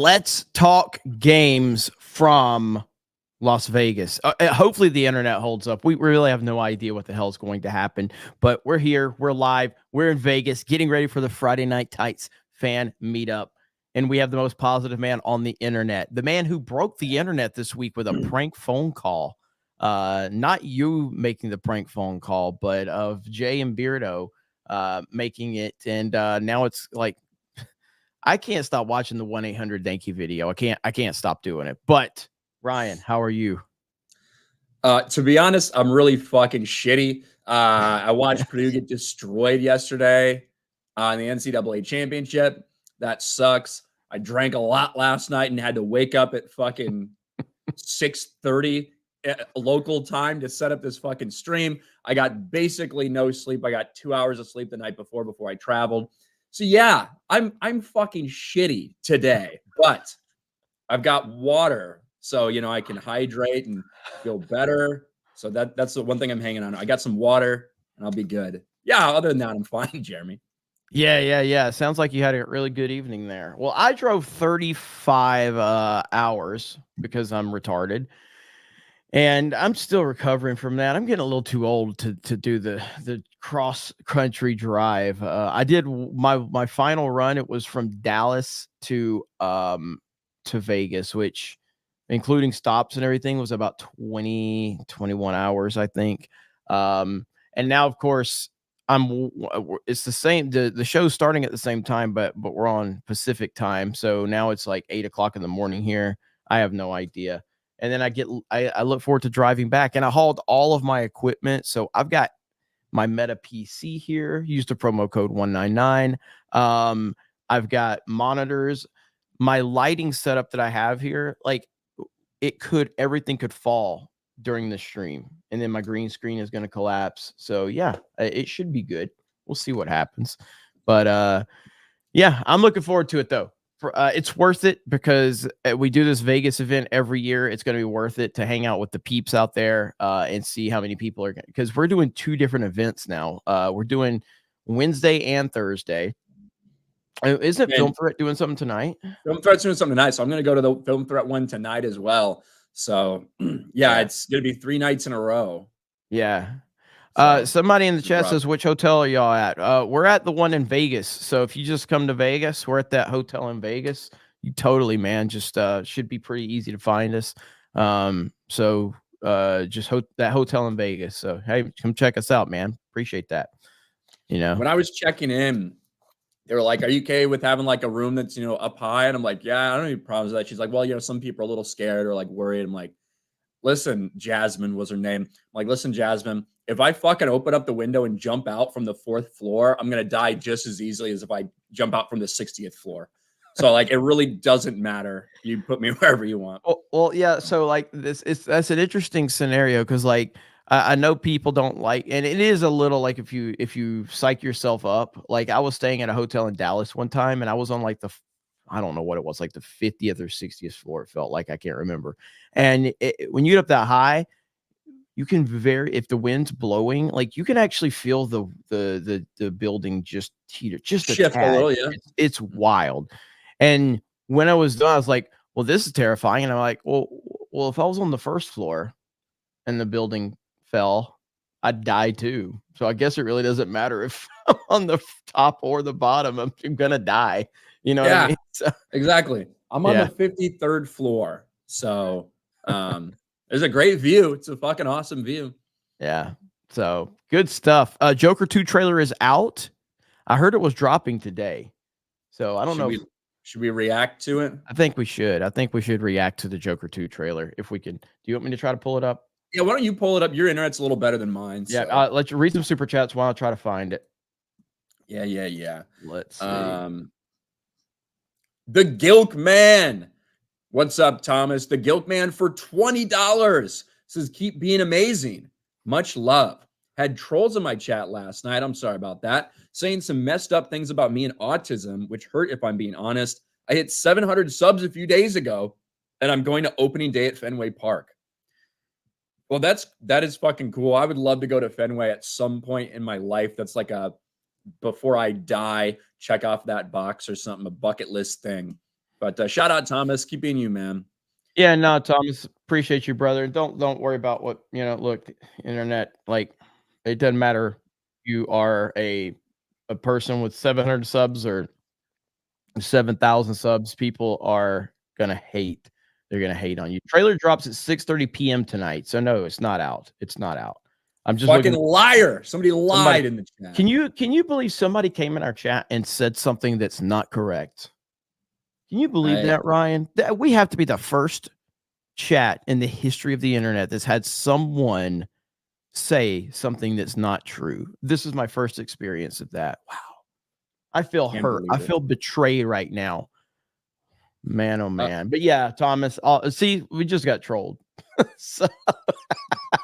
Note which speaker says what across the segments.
Speaker 1: Let's talk games from Las Vegas. Hopefully the internet holds up. We really have no idea what the hell is going to happen, but we're here. We're live. We're in Vegas getting ready for the Friday Night Tights fan meetup. And we have the most positive man on the internet, the man who broke the internet this week with a prank phone call. Not you making the prank phone call, but of Jay and Beardo making it. And now it's like, I can't stop watching the 1-800 Thank You video. I can't stop doing it. But Ryan, how are you?
Speaker 2: To be honest, I'm really fucking shitty. I watched Purdue get destroyed yesterday on the NCAA championship. That sucks. I drank a lot last night and had to wake up at fucking 6:30 local time to set up this fucking stream. I got basically no sleep. I got 2 hours of sleep the night before I traveled. So yeah, I'm fucking shitty today, but I've got water. So, you know, I can hydrate and feel better. So that's the one thing I'm hanging on. I got some water and I'll be good. Yeah, other than that, I'm fine, Jeremy.
Speaker 1: Yeah. Sounds like you had a really good evening there. Well, I drove 35 hours because I'm retarded. And I'm still recovering from that. I'm getting a little too old to do the cross country drive. I did my final run. It was from Dallas to Vegas, which including stops and everything was about 21 hours, I think. And now, of course, it's the same. The show's starting at the same time, but we're on Pacific time. So now it's like 8 o'clock in the morning here. I have no idea. And then I look forward to driving back, and I hauled all of my equipment. So I've got my Meta PC here, used the promo code 199. I've got monitors, my lighting setup that I have here. Like everything could fall during the stream, and then my green screen is going to collapse. So yeah, it should be good. We'll see what happens. But yeah, I'm looking forward to it though. It's worth it because we do this Vegas event every year. It's going to be worth it to hang out with the peeps out there and see how many people are, because we're doing 2 different events now. We're doing Wednesday and Thursday. Isn't Film Threat doing something tonight?
Speaker 2: Film Threat's doing something tonight, so I'm going to go to the Film Threat one tonight as well. So yeah, it's going to be 3 nights in a row.
Speaker 1: Yeah. Somebody in the chat says, which hotel are y'all at? We're at the one in Vegas. So if you just come to Vegas, we're at that hotel in Vegas. You totally, man, just should be pretty easy to find us. So just that hotel in Vegas. So hey, come check us out, man. Appreciate that. You know,
Speaker 2: when I was checking in, they were like, "Are you okay with having like a room that's, you know, up high?" And I'm like, "Yeah, I don't have any problems with that." She's like, "Well, you know, some people are a little scared or like worried." I'm like, "Listen, Jasmine was her name." I'm like, "Listen, Jasmine, if I fucking open up the window and jump out from the 4th floor, I'm going to die just as easily as if I jump out from the 60th floor." So like, it really doesn't matter. You put me wherever you want.
Speaker 1: Well, yeah. So like that's an interesting scenario. Cause like, I know people don't like, and it is a little like if you psych yourself up. Like I was staying at a hotel in Dallas one time and I was on like I don't know what it was, like the 50th or 60th floor. It felt like, I can't remember. And when you get up that high, you can if the wind's blowing, like you can actually feel the building just teeter, just
Speaker 2: shift a little. Yeah,
Speaker 1: it's wild. And when I was done, I was like, well, this is terrifying. And I'm like, well, if I was on the 1st floor and the building fell, I'd die too. So I guess it really doesn't matter if I'm on the top or the bottom. I'm gonna die. You know what I mean? So,
Speaker 2: exactly. I'm on the 53rd floor. So there's a great view. It's a fucking awesome view.
Speaker 1: Yeah. So good stuff. Joker 2 trailer is out. I heard it was dropping today. So I don't know.
Speaker 2: Should we react to it?
Speaker 1: I think we should. I think we should react to the Joker 2 trailer if we can. Do you want me to try to pull it up?
Speaker 2: Yeah, why don't you pull it up? Your internet's a little better than mine.
Speaker 1: Yeah, so. Let you read some super chats while I try to find it.
Speaker 2: Yeah.
Speaker 1: Let's see.
Speaker 2: The Gilk Man. What's up, Thomas? The Gilk Man for $20 says, keep being amazing. Much love. Had trolls in my chat last night. I'm sorry about that. Saying some messed up things about me and autism, which hurt if I'm being honest. I hit 700 subs a few days ago, and I'm going to opening day at Fenway Park. Well, that is fucking cool. I would love to go to Fenway at some point in my life. That's like a before I die, check off that box or something, a bucket list thing. But shout out Thomas, keep being you, man.
Speaker 1: Yeah, no, Thomas, appreciate you, brother. Don't worry about what look, the internet, like, it doesn't matter. You are a person with 700 subs or 7,000 subs. People are gonna hate. They're gonna hate on you. Trailer drops at 6:30 p.m. tonight, so no, it's not out. It's not out. I'm just
Speaker 2: Fucking
Speaker 1: looking.
Speaker 2: liar! Somebody
Speaker 1: Somebody,
Speaker 2: lied in the chat.
Speaker 1: can you believe somebody came in our chat and said something that's not correct? Can you believe that, Ryan? That we have to be the first chat in the history of the internet that's had someone say something that's not true. This is my first experience of that. Wow. I feel hurt. I feel betrayed right now. Man, oh man. But yeah, Thomas, see, we just got trolled. So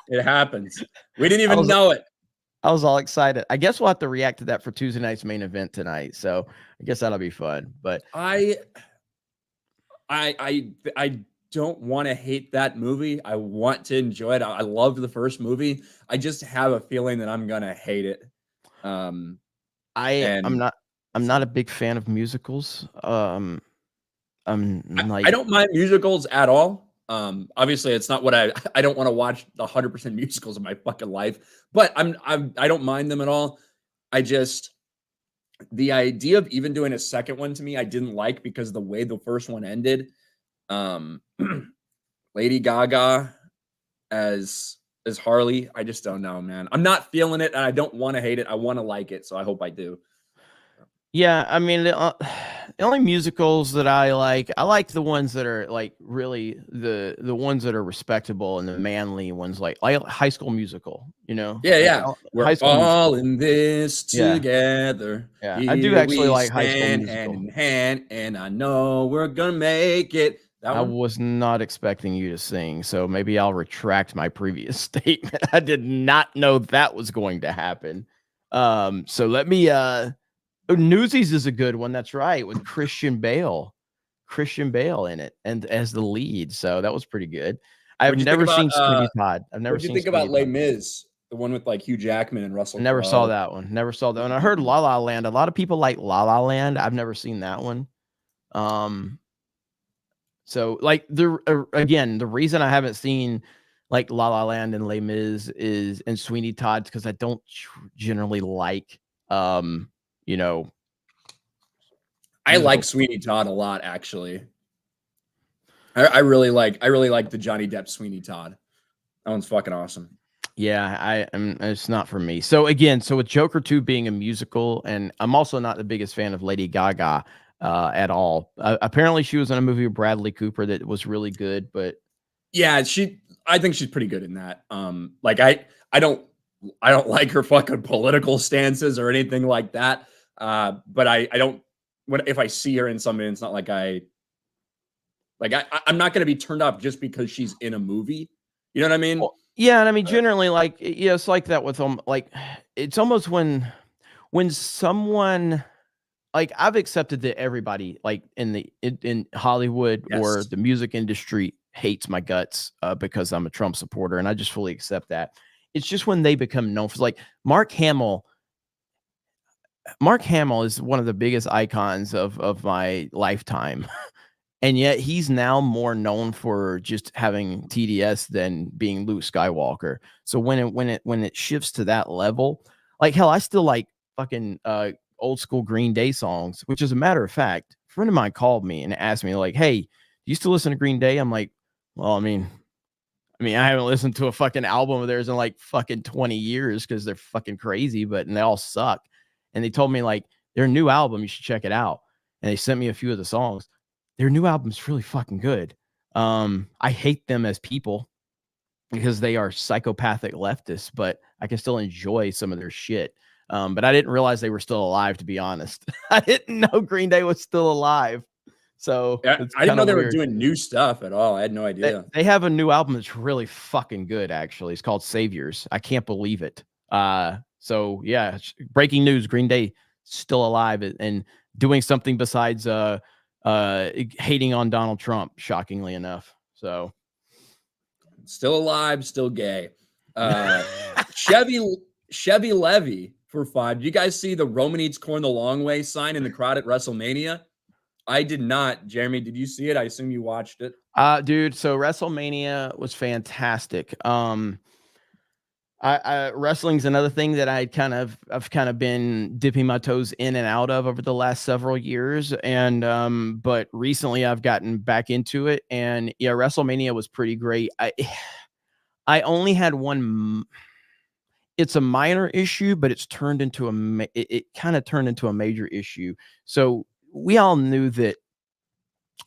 Speaker 2: it happens. We didn't even know it.
Speaker 1: I was all excited. I guess we'll have to react to that for Tuesday night's main event tonight. So I guess that'll be fun. But
Speaker 2: I don't want to hate that movie. I want to enjoy it. I love the first movie. I just have a feeling that I'm gonna hate it.
Speaker 1: I'm not a big fan of musicals. I
Speaker 2: don't mind musicals at all. Obviously it's not what I don't want to watch 100% musicals in my fucking life, but I don't mind them at all. The idea of even doing a second one to me, I didn't like because the way the first one ended. Lady Gaga as Harley, I just don't know, man. I'm not feeling it, and I don't want to hate it. I want to like it, so I hope I do.
Speaker 1: Yeah, I mean, the only musicals that I like the ones that are like really the ones that are respectable and the manly ones, like High School Musical.
Speaker 2: Yeah. We're all in this together.
Speaker 1: Yeah, I do actually like High School Musical.
Speaker 2: Hand in hand, and I know we're gonna make it.
Speaker 1: I was not expecting you to sing, so maybe I'll retract my previous statement. I did not know that was going to happen. So let me Newsies is a good one. That's right, with Christian Bale in it and as the lead. So that was pretty good. I've never seen Sweeney Todd. I've never seen.
Speaker 2: What do you think about Les Mis, the one with like Hugh Jackman and Russell Crowe?
Speaker 1: Never saw that one. Never saw that one. I heard La La Land. A lot of people like La La Land. I've never seen that one. So like again, the reason I haven't seen like La La Land and Les Mis and Sweeney Todd because I don't generally like
Speaker 2: I like Sweeney Todd a lot, actually. I really like the Johnny Depp Sweeney Todd. That one's fucking awesome.
Speaker 1: Yeah, it's not for me. So again, with Joker 2 being a musical, and I'm also not the biggest fan of Lady Gaga at all. Apparently she was in a movie with Bradley Cooper that was really good, but
Speaker 2: yeah, I think she's pretty good in that. Like I don't like her fucking political stances or anything like that. But I don't, if I see her in something, it's not like I'm not going to be turned off just because she's in a movie. You know what I mean?
Speaker 1: Well, yeah. And I mean, generally it's like that with them. Like it's almost when someone, like I've accepted that everybody like in Hollywood or the music industry hates my guts because I'm a Trump supporter. And I just fully accept that. It's just when they become known for, like, Mark Hamill is one of the biggest icons of my lifetime. And yet he's now more known for just having TDS than being Luke Skywalker. So when it shifts to that level, like hell, I still like fucking old school Green Day songs, which as a matter of fact, a friend of mine called me and asked me like, "Hey, do you still listen to Green Day?" I'm like, "Well, I mean, I haven't listened to a fucking album of theirs in like fucking 20 years because they're fucking crazy, and they all suck." And they told me like their new album, you should check it out. And they sent me a few of the songs. Their new album's really fucking good. I hate them as people because they are psychopathic leftists, but I can still enjoy some of their shit. But I didn't realize they were still alive, to be honest. I didn't know Green Day was still alive. So
Speaker 2: yeah, I didn't know they were doing new stuff at all. I had no idea.
Speaker 1: They have a new album that's really fucking good, actually. It's called Saviors. I can't believe it. So yeah, breaking news, Green Day still alive and doing something besides hating on Donald Trump, shockingly enough. So
Speaker 2: still alive, still gay. Chevy Levy for 5. Did you guys see the Roman eats corn the long way sign in the crowd at WrestleMania? I did not. Jeremy, did you see it? I assume you watched it.
Speaker 1: Dude, so WrestleMania was fantastic. Wrestling's another thing that I've kind of been dipping my toes in and out of over the last several years, and but recently I've gotten back into it, and yeah, WrestleMania was pretty great. I only had one. It's a minor issue, but it's turned into it kind of turned into a major issue. So we all knew that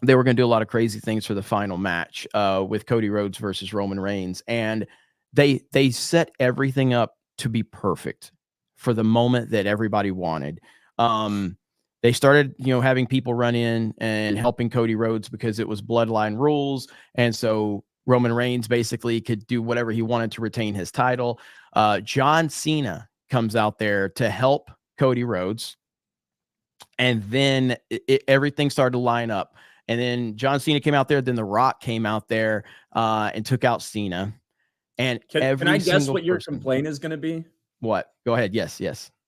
Speaker 1: they were going to do a lot of crazy things for the final match with Cody Rhodes versus Roman Reigns, and they set everything up to be perfect for the moment that everybody wanted. They started, having people run in and helping Cody Rhodes because it was bloodline rules, and so Roman Reigns basically could do whatever he wanted to retain his title. John Cena comes out there to help Cody Rhodes, and then everything started to line up. And then John Cena came out there. Then The Rock came out there and took out Cena. And
Speaker 2: can I guess what your complaint is going to be?
Speaker 1: What? Go ahead. Yes.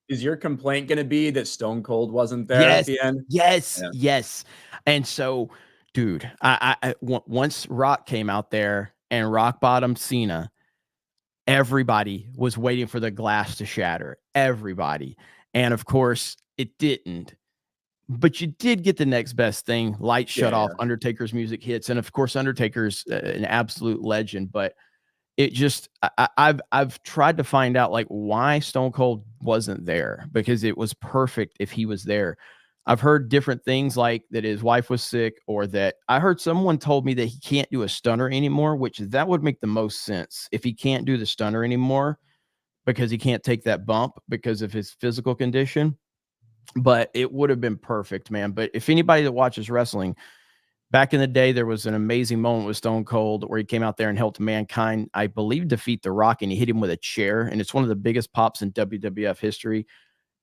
Speaker 2: Is your complaint going to be that Stone Cold wasn't there at the end?
Speaker 1: Yes. And so, dude, once Rock came out there and rock bottom Cena, everybody was waiting for the glass to shatter. Everybody. And of course, it didn't. But you did get the next best thing. Lights shut off, Undertaker's music hits, and of course, Undertaker's an absolute legend. But it just, I've tried to find out like why Stone Cold wasn't there, because it was perfect if he was there. I've heard different things, like that his wife was sick, or that I heard someone told me that he can't do a stunner anymore, which that would make the most sense if he can't do the stunner anymore because he can't take that bump because of his physical condition. But it would have been perfect, man. But if anybody that watches wrestling, back in the day, there was an amazing moment with Stone Cold where he came out there and helped Mankind, I believe, defeat The Rock, and he hit him with a chair. And it's one of the biggest pops in WWF history.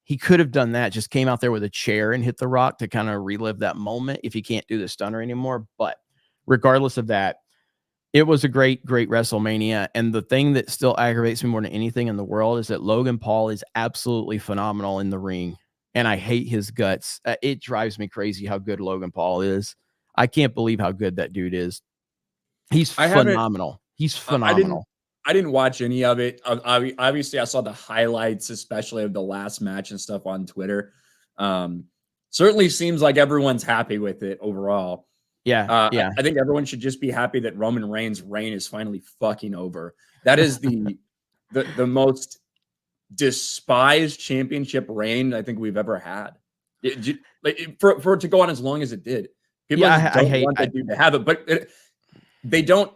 Speaker 1: He could have done that, just came out there with a chair and hit The Rock to kind of relive that moment if he can't do the stunner anymore. But regardless of that, it was a great WrestleMania. And the thing that still aggravates me more than anything in the world is that Logan Paul is absolutely phenomenal in the ring. And I hate his guts. It drives me crazy how good Logan Paul is. I can't believe how good that dude is. He's phenomenal. He's phenomenal.
Speaker 2: I didn't watch any of it. Obviously, I saw the highlights, especially of the last match and stuff on Twitter. Certainly seems like everyone's happy with it overall.
Speaker 1: Yeah.
Speaker 2: I think everyone should just be happy that Roman Reigns' reign is finally fucking over. That is the most despised championship reign I think we've ever had. For it to go on as long as it did. People don't want that dude to have it, but they don't.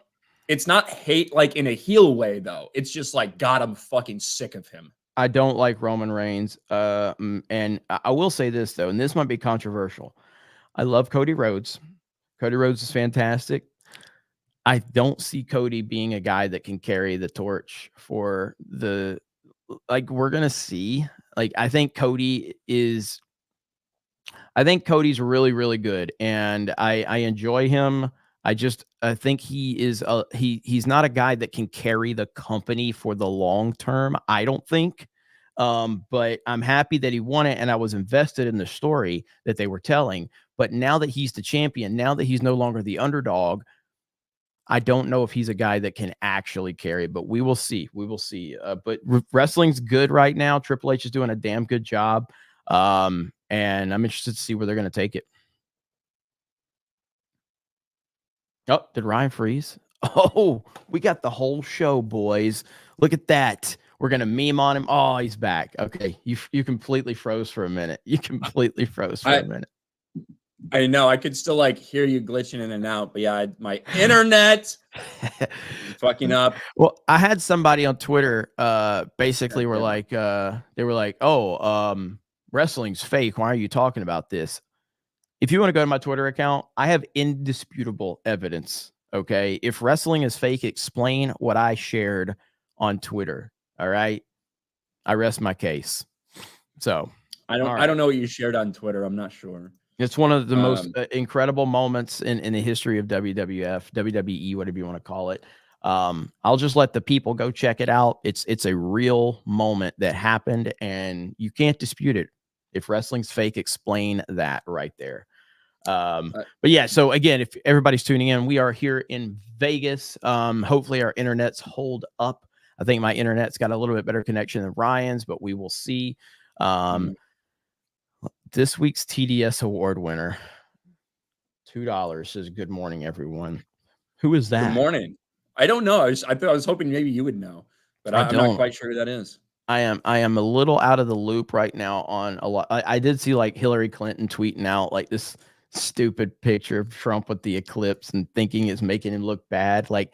Speaker 2: It's not hate like in a heel way, though. It's just like, God, I'm fucking sick of him.
Speaker 1: I don't like Roman Reigns. And I will say this, though, and this might be controversial. I love Cody Rhodes. Cody Rhodes is fantastic. I don't see Cody being a guy that can carry the torch for the, like, we're going to see. Like, I think Cody's really, really good, and I enjoy him. I think he is he's not a guy that can carry the company for the long term, I don't think. But I'm happy that he won it, and I was invested in the story that they were telling. But now that he's the champion, now that he's no longer the underdog, I don't know if he's a guy that can actually carry, but we will see. But wrestling's good right now. Triple H is doing a damn good job. And I'm interested to see where they're going to take it. Oh, did Ryan freeze? Oh, we got the whole show, boys. Look at that. We're going to meme on him. Oh, he's back. Okay. You completely froze for a minute. A minute.
Speaker 2: I know. I could still like hear you glitching in and out, but yeah, my internet fucking up.
Speaker 1: Well, I had somebody on Twitter basically were like they were like, "Oh, wrestling's fake. Why are you talking about this?" If you want to go to my Twitter account, I have indisputable evidence. Okay. If wrestling is fake, explain what I shared on Twitter. All right. I rest my case. So
Speaker 2: I don't know what you shared on Twitter. I'm not sure.
Speaker 1: It's one of the most incredible moments in the history of WWF, WWE, whatever you want to call it. I'll just let the people go check it out. It's a real moment that happened, and you can't dispute it. If wrestling's fake, explain that right there. But yeah, so again, if everybody's tuning in, we are here in Vegas. Hopefully our internets hold up. I think my internet's got a little bit better connection than Ryan's, but we will see. This week's TDS award winner, $2, says good morning, everyone. Who is that?
Speaker 2: Good morning. I don't know. I was hoping maybe you would know, but I'm not quite sure who that is.
Speaker 1: I am a little out of the loop right now on a lot. I did see like Hillary Clinton tweeting out like this stupid picture of Trump with the eclipse and thinking it's making him look bad. Like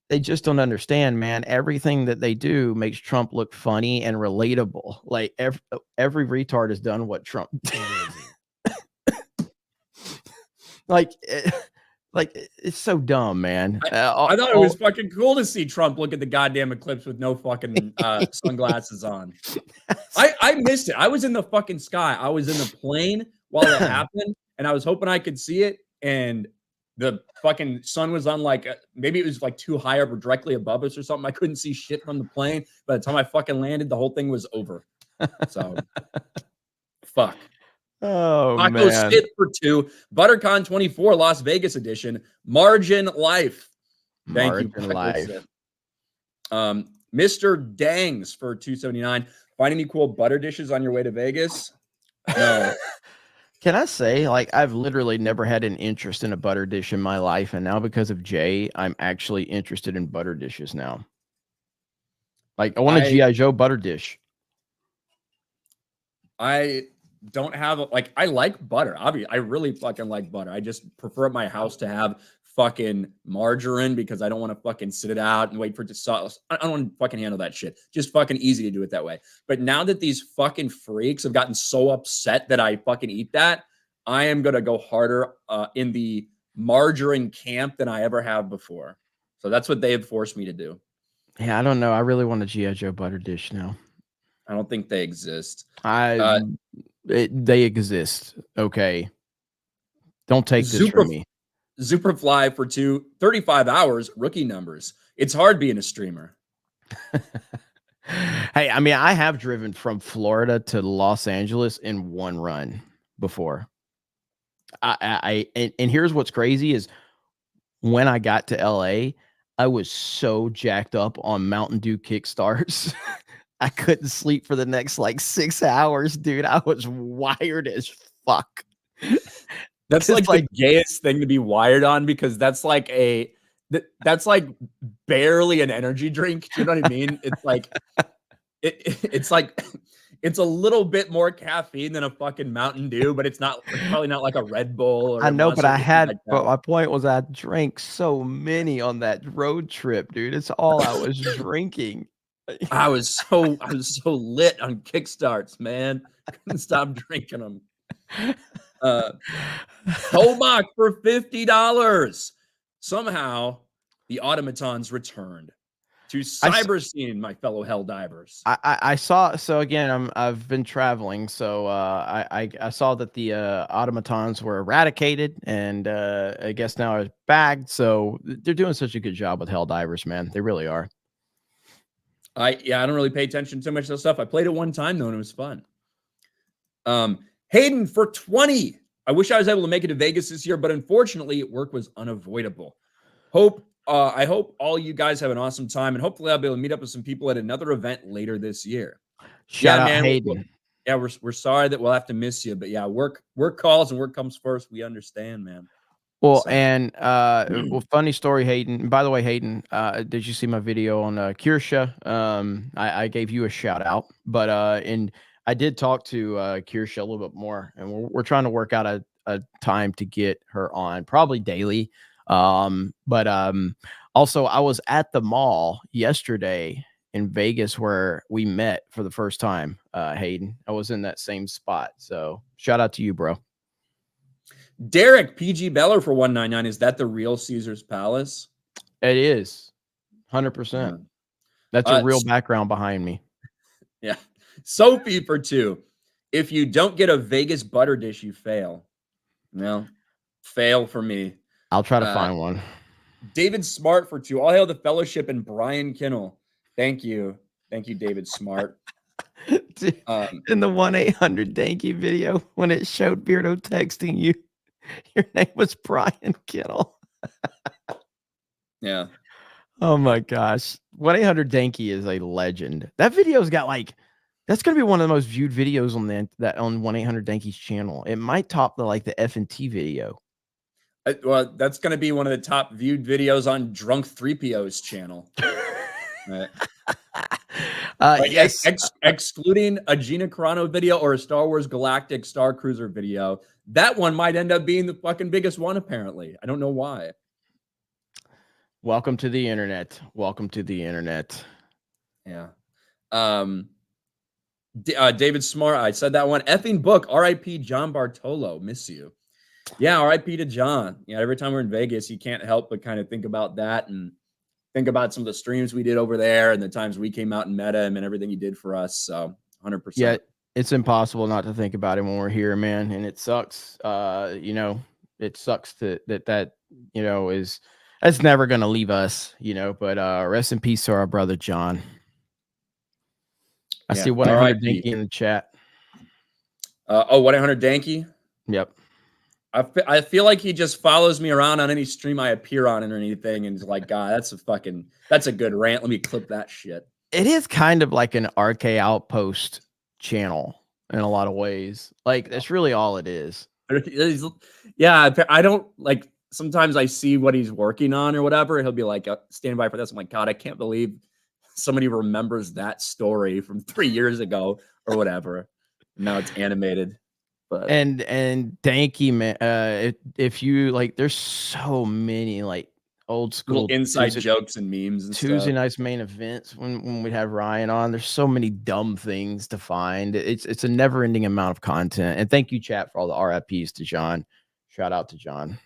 Speaker 1: they just don't understand, man. Everything that they do makes Trump look funny and relatable. Like every retard has done what Trump did. Like it's so dumb, man.
Speaker 2: I thought it was fucking cool to see Trump look at the goddamn eclipse with no fucking sunglasses on. I missed it. I was in the fucking sky. I was in the plane while it happened, and I was hoping I could see it. And the fucking sun was on like maybe it was like too high up or directly above us or something. I couldn't see shit from the plane. By the time I fucking landed, the whole thing was over. So fuck.
Speaker 1: Oh,
Speaker 2: Taco
Speaker 1: man.
Speaker 2: Sit for 2. ButterCon 24 Las Vegas edition. Margin Life. Thank you.
Speaker 1: Life.
Speaker 2: Mr. Dangs for 279. Find any cool butter dishes on your way to Vegas? No.
Speaker 1: Can I say, like, I've literally never had an interest in a butter dish in my life, and now because of Jay, I'm actually interested in butter dishes now. Like, I want a G.I. Joe butter dish.
Speaker 2: I don't have I like butter. Obviously, I really fucking like butter. I just prefer at my house to have fucking margarine because I don't want to fucking sit it out and wait for it to sauce. I don't want to fucking handle that shit. Just fucking easy to do it that way. But now that these fucking freaks have gotten so upset that I fucking eat that, I am gonna go harder in the margarine camp than I ever have before. So that's what they have forced me to do.
Speaker 1: Yeah, I don't know. I really want a G.I. Joe butter dish now.
Speaker 2: I don't think they exist.
Speaker 1: They exist. Okay. Don't take this from me.
Speaker 2: Superfly for 35 hours, rookie numbers. It's hard being a streamer.
Speaker 1: Hey, I mean, I have driven from Florida to Los Angeles in one run before. And here's what's crazy is when I got to LA, I was so jacked up on Mountain Dew Kickstarts. I couldn't sleep for the next like 6 hours, dude. I was wired as fuck.
Speaker 2: That's like the gayest thing to be wired on because that's like that's like barely an energy drink. Do you know what I mean? It's like it's like it's a little bit more caffeine than a fucking Mountain Dew, but it's probably not like a Red Bull. Or
Speaker 1: I know, but but my point was I drank so many on that road trip, dude. It's all I was drinking.
Speaker 2: I was so lit on Kickstarts, man. Couldn't stop drinking them. Hobach for $50. Somehow the automatons returned to cyber scene, my fellow hell divers.
Speaker 1: I saw. So again, I've been traveling, so I saw that the automatons were eradicated, and I guess now it's bagged. So they're doing such a good job with hell divers, man. They really are.
Speaker 2: I don't really pay attention to much of that stuff. I played it one time though, and it was fun. Hayden for 20. I wish I was able to make it to Vegas this year, but unfortunately, work was unavoidable. I hope all you guys have an awesome time, and hopefully, I'll be able to meet up with some people at another event later this year.
Speaker 1: Shout out Hayden.
Speaker 2: We're sorry that we'll have to miss you, but yeah, work calls and work comes first. We understand, man.
Speaker 1: Well, and funny story, Hayden. By the way, Hayden, did you see my video on Kirsha? I gave you a shout out, but and I did talk to Kirsha a little bit more, and we're trying to work out a time to get her on, probably daily. But also I was at the mall yesterday in Vegas where we met for the first time. Hayden, I was in that same spot. So shout out to you, bro.
Speaker 2: Derek PG Beller for 199. Is that the real Caesar's Palace?
Speaker 1: It is 100%. That's a real background behind me.
Speaker 2: Yeah. Sophie for 2. If you don't get a Vegas butter dish, you fail. No, fail for me.
Speaker 1: I'll try to find one.
Speaker 2: David Smart for 2. All hail the fellowship and Brian Kinnell. Thank you. Thank you, David Smart. Um,
Speaker 1: In the 1-800-Danky video, when it showed Beardo texting you, your name was Brian Kittle.
Speaker 2: yeah.
Speaker 1: Oh my gosh. 1-800-Danky is a legend. That video's got like that's gonna be one of the most viewed videos on on 1-800-Danky's channel. It might top the F&T video.
Speaker 2: Well, that's going to be one of the top viewed videos on Drunk 3PO's channel. Right. Like
Speaker 1: Yes.
Speaker 2: excluding a Gina Carano video or a Star Wars Galactic Star Cruiser video, that one might end up being the fucking biggest one. Apparently, I don't know why.
Speaker 1: Welcome to the internet. Welcome to the internet.
Speaker 2: Yeah. David Smart, I said that one. Effing book. R.I.P. John Bartolo. Miss you. Yeah, R.I.P. to John. Yeah, every time we're in Vegas, you can't help but kind of think about that and think about some of the streams we did over there and the times we came out and met him and everything he did for us. So 100%.
Speaker 1: Yeah, it's impossible not to think about him when we're here, man. And it sucks. It sucks that is that's never gonna leave us, but rest in peace to our brother John. I see 1-800-Danky in the chat.
Speaker 2: 1-800-Danky?
Speaker 1: Yep.
Speaker 2: I feel like he just follows me around on any stream I appear on or anything, and he's like, God, that's a good rant. Let me clip that shit.
Speaker 1: It is kind of like an RK Outpost channel in a lot of ways. Like that's really all it is.
Speaker 2: Yeah, I don't like. Sometimes I see what he's working on or whatever. He'll be like, "Stand by for this." I'm like, God, I can't believe somebody remembers that story from 3 years ago or whatever. Now it's animated. But
Speaker 1: And Danky, man, if you like, there's so many like old school
Speaker 2: little inside jokes and memes and
Speaker 1: Tuesday
Speaker 2: stuff.
Speaker 1: nights main events when we'd have Ryan on. There's so many dumb things to find. It's a never ending amount of content. And thank you, chat, for all the RIPs to John. Shout out to John.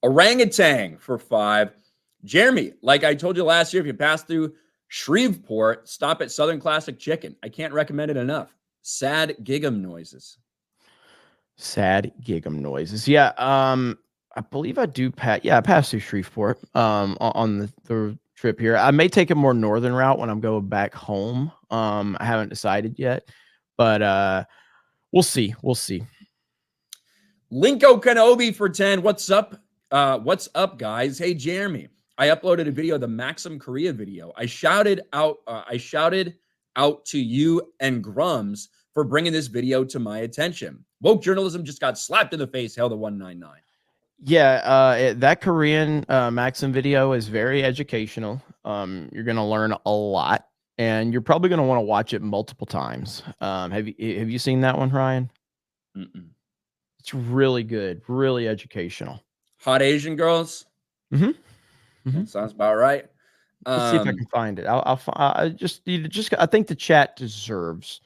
Speaker 2: Orangutan for 5. Jeremy, like I told you last year, if you pass through Shreveport, stop at Southern Classic Chicken. I can't recommend it enough. Sad gig'em noises.
Speaker 1: Sad gig'em noises. Yeah. I believe I do I pass through Shreveport on the trip here. I may take a more northern route when I'm going back home. I haven't decided yet, but we'll see. We'll see.
Speaker 2: Linko Kenobi for 10. What's up? What's up, guys? Hey, Jeremy. I uploaded a video, the Maxim Korea video. I shouted out to you and Grums for bringing this video to my attention. Woke journalism just got slapped in the face. Hell to 199.
Speaker 1: Yeah, that Korean Maxim video is very educational. You're gonna learn a lot, and you're probably gonna want to watch it multiple times. Have you seen that one, Ryan?
Speaker 2: Mm-mm.
Speaker 1: It's really good, really educational.
Speaker 2: Hot Asian girls.
Speaker 1: Mm-hmm. Mm-hmm.
Speaker 2: Sounds about right.
Speaker 1: Let's see if I can find it. I think the chat deserves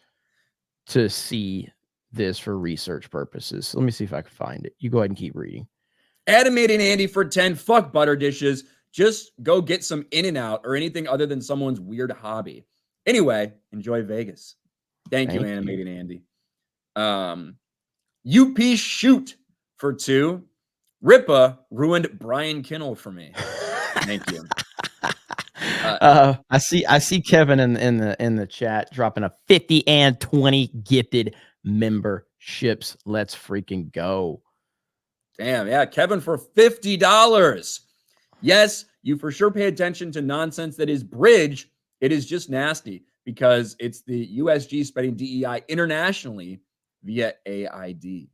Speaker 1: to see this for research purposes. Let me see if I can find it. You go ahead and keep reading.
Speaker 2: Animating Andy for 10. Fuck butter dishes. Just go get some In-N-Out or anything other than someone's weird hobby. Anyway, enjoy Vegas. Thank you, Animating Andy. UP Shoot for 2. Ripa ruined Brian Kinnell for me. Thank you.
Speaker 1: I see Kevin in the chat dropping a 50 and 20 gifted memberships. Let's freaking go.
Speaker 2: Damn, yeah, Kevin for $50. Yes, you for sure pay attention to nonsense that is bridge. It is just nasty because it's the USG spreading DEI internationally via AID.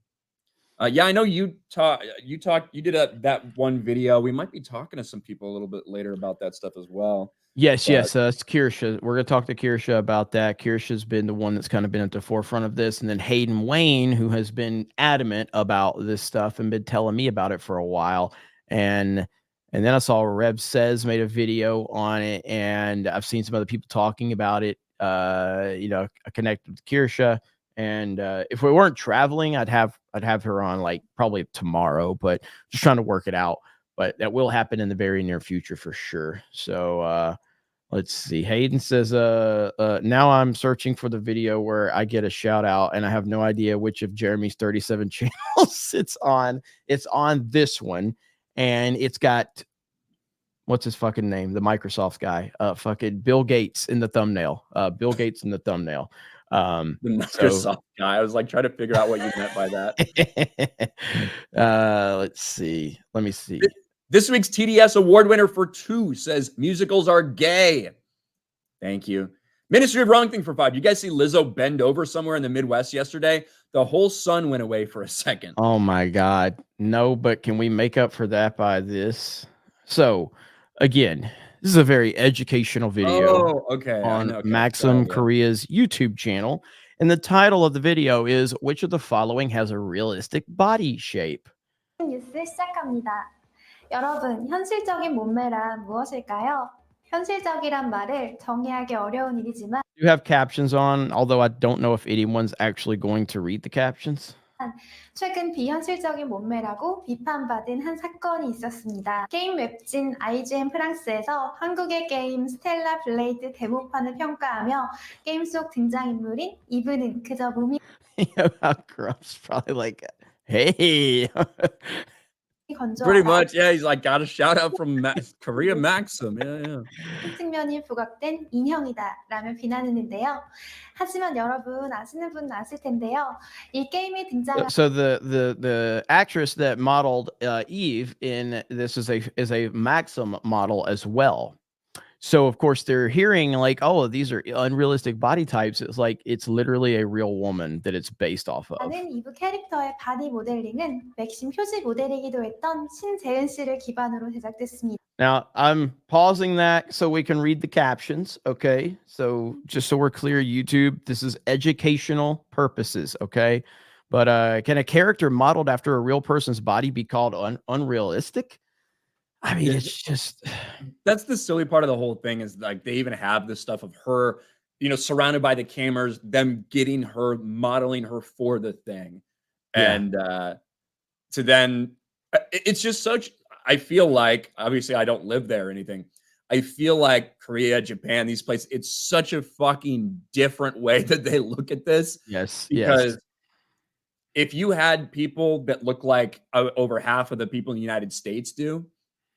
Speaker 2: Yeah, I know you did that one video. We might be talking to some people a little bit later about that stuff as well.
Speaker 1: Yes, it's Kirsha. We're going to talk to Kirsha about that. Kirsha's been the one that's kind of been at the forefront of this. And then Hayden Wayne, who has been adamant about this stuff and been telling me about it for a while. And then I saw Rev Says made a video on it, and I've seen some other people talking about it. I connected with Kirsha. And if we weren't traveling, I'd have her on like probably tomorrow, but just trying to work it out. But that will happen in the very near future for sure. So let's see. Hayden says, now I'm searching for the video where I get a shout out, and I have no idea which of Jeremy's 37 channels it's on. It's on this one, and it's got what's his fucking name? The Microsoft guy. Fucking Bill Gates in the thumbnail. Bill Gates in the thumbnail.
Speaker 2: The Microsoft guy. I was like trying to figure out what you meant by that.
Speaker 1: Let's see. Let me see.
Speaker 2: This week's TDS award winner for 2 says musicals are gay. Thank you. Ministry of Wrong Thing for 5. You guys see Lizzo bend over somewhere in the Midwest yesterday? The whole sun went away for a second.
Speaker 1: Oh my God. No, but can we make up for that by this? So, again, this is a very educational video
Speaker 2: okay.
Speaker 1: on Maxim Korea's YouTube channel. And the title of the video is, which of the following has a realistic body shape?
Speaker 3: 뉴스 시작합니다. 여러분, 현실적인 몸매란 무엇일까요? 현실적이란 말을 정의하기 어려운 일이지만
Speaker 1: You have captions on, although I don't know if anyone's actually going to read the captions.
Speaker 3: 최근 비현실적인 몸매라고 비판받은 한 사건이 있었습니다. 게임 웹진 IGN 프랑스에서 한국의 게임 스텔라 블레이드 데모판을 평가하며 게임 속 등장인물인 이브는 그저 몸이
Speaker 1: How gross. Probably like, hey.
Speaker 2: Pretty much, yeah. He's like, got a shout out from Korea Maxim. Yeah.
Speaker 3: 측면이 부각된 인형이다라며 비난했는데요. 하지만 여러분 아시는 분은 아실 텐데요. 이 게임에 등장한
Speaker 1: So the actress that modeled Eve in this is a Maxim model as well. So of course they're hearing like, oh, these are unrealistic body types. It's like it's literally a real woman that it's based off of.
Speaker 3: 이브 캐릭터의 바디 모델링은 맥심 표지 모델이기도 했던 신재은 씨를 기반으로 제작됐습니다.
Speaker 1: Now I'm pausing that so we can read the captions. Okay, so just so we're clear, YouTube, this is educational purposes. Okay, but can a character modeled after a real person's body be called unrealistic? I mean, it's just
Speaker 2: that's the silly part of the whole thing is like they even have this stuff of her, surrounded by the cameras, them getting her, modeling her for the thing. Yeah. And to then it's just such, I feel like, obviously I don't live there or anything. I feel like Korea, Japan, these places, it's such a fucking different way that they look at this.
Speaker 1: Yes.
Speaker 2: Because if you had people that look like over half of the people in the United States do,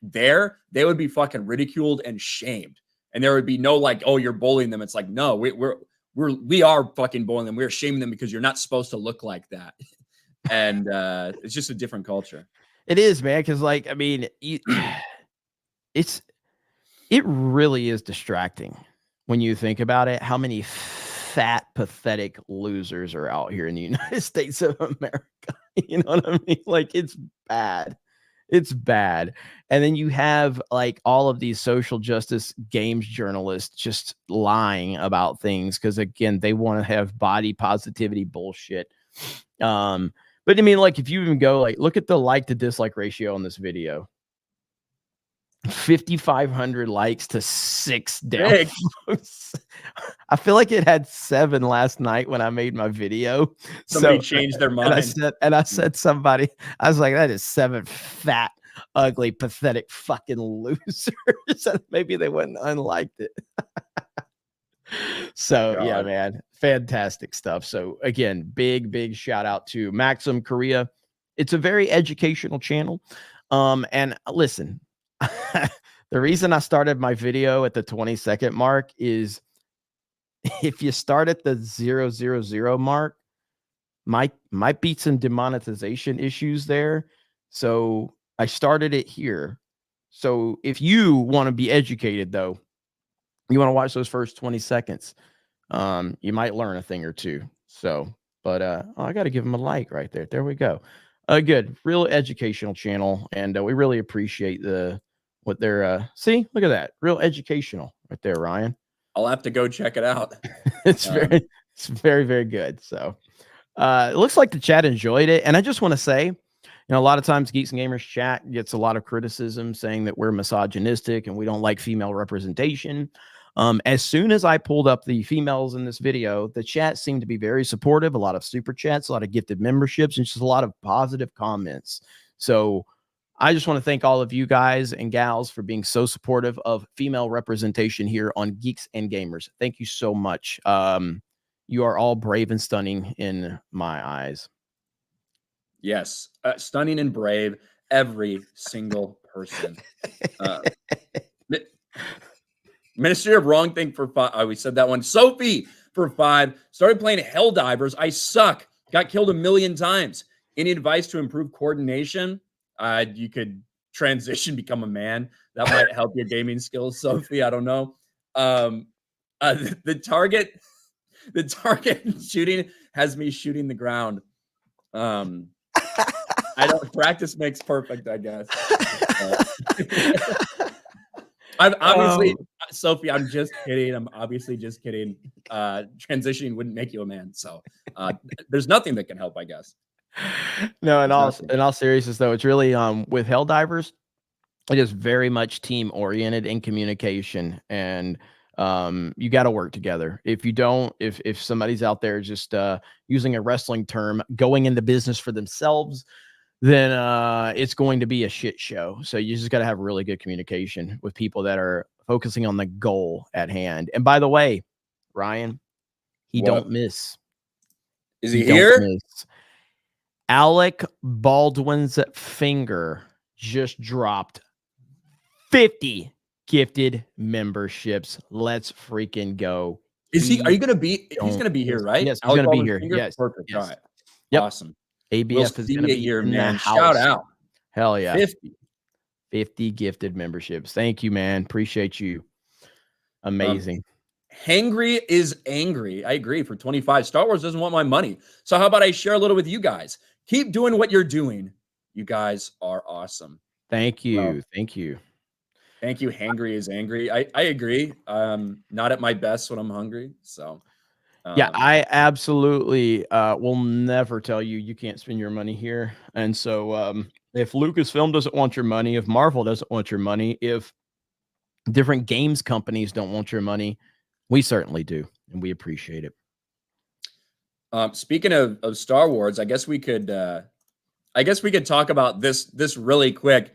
Speaker 2: they would be fucking ridiculed and shamed, and there would be no like, oh, you're bullying them. It's like, no, we are fucking bullying them. We're shaming them because you're not supposed to look like that. And it's just a different culture.
Speaker 1: It is, man, because like, I mean, it really is distracting when you think about it, how many fat, pathetic losers are out here in the United States of America. You know what I mean? Like, it's bad. It's bad. And then you have like all of these social justice games journalists just lying about things because again, they want to have body positivity bullshit. But I mean, like if you even go like look at the like to dislike ratio on this video. 5,500 likes to 6 downvotes. I feel like it had 7 last night when I made my video.
Speaker 2: Somebody changed their mind.
Speaker 1: And I said somebody, I was like, that is 7 fat, ugly, pathetic fucking losers. And maybe they wouldn't unliked it. So yeah, man, fantastic stuff. So again, big shout out to Maxim Korea. It's a very educational channel. And listen, the reason I started my video at the 20-second mark is if you start at the 000 mark, might be some demonetization issues there. So I started it here. So if you want to be educated though, you want to watch those first 20 seconds, you might learn a thing or two. So, but I got to give them a like right there. There we go. Good, real educational channel, and we really appreciate what they're see. Look at that, real educational right there, Ryan.
Speaker 2: I'll have to go check it out.
Speaker 1: It's very good. So it looks like the chat enjoyed it, and I just want to say, a lot of times Geeks and Gamers chat gets a lot of criticism saying that we're misogynistic and we don't like female representation. As soon as I pulled up the females in this video, the chat seemed to be very supportive, a lot of super chats, a lot of gifted memberships, and just a lot of positive comments. So I just want to thank all of you guys and gals for being so supportive of female representation here on Geeks and Gamers. Thank you so much. You are all brave and stunning in my eyes.
Speaker 2: Yes, stunning and brave, every single person. Ministry of Wrong Thing for 5. Oh, we said that one. Sophie for 5. Started playing Helldivers. I suck. Got killed a million times. Any advice to improve coordination? You could transition, become a man. That might help your gaming skills, Sophie. I don't know. The target shooting has me shooting the ground. I don't practice makes perfect, I guess. I'm obviously Sophie, I'm just kidding. I'm obviously just kidding. Transitioning wouldn't make you a man. So there's nothing that can help, I guess.
Speaker 1: No, in all seriousness though, it's really with Helldivers, it is very much team oriented in communication, and you got to work together. If you don't, if somebody's out there just using a wrestling term, going into business for themselves, then it's going to be a shit show. So you just got to have really good communication with people that are focusing on the goal at hand. And by the way, Ryan, he don't miss.
Speaker 2: Is he here?
Speaker 1: Miss. Alec Baldwin's finger just dropped 50 gifted memberships. Let's freaking go.
Speaker 2: Is he? Are you going to be? He's going to be here, right?
Speaker 1: Yes, he's going to be here.
Speaker 2: Finger?
Speaker 1: Yes,
Speaker 2: perfect.
Speaker 1: Yes.
Speaker 2: All right.
Speaker 1: Yep.
Speaker 2: Awesome.
Speaker 1: ABF is going to be
Speaker 2: here,
Speaker 1: in
Speaker 2: man.
Speaker 1: the house.
Speaker 2: Shout out.
Speaker 1: Hell yeah.
Speaker 2: 50
Speaker 1: gifted memberships. Thank you, man. Appreciate you. Amazing.
Speaker 2: Hangry is angry. I agree. For 25, Star Wars doesn't want my money. So how about I share a little with you guys? Keep doing what you're doing. You guys are awesome.
Speaker 1: Thank you.
Speaker 2: Well,
Speaker 1: thank you.
Speaker 2: Thank you. Hangry is angry. I agree. Not at my best when I'm hungry. So
Speaker 1: yeah, I absolutely will never tell you you can't spend your money here. And so if Lucasfilm doesn't want your money, if Marvel doesn't want your money, if different games companies don't want your money, we certainly do, and we appreciate it.
Speaker 2: Speaking of Star Wars, I guess we could talk about this really quick.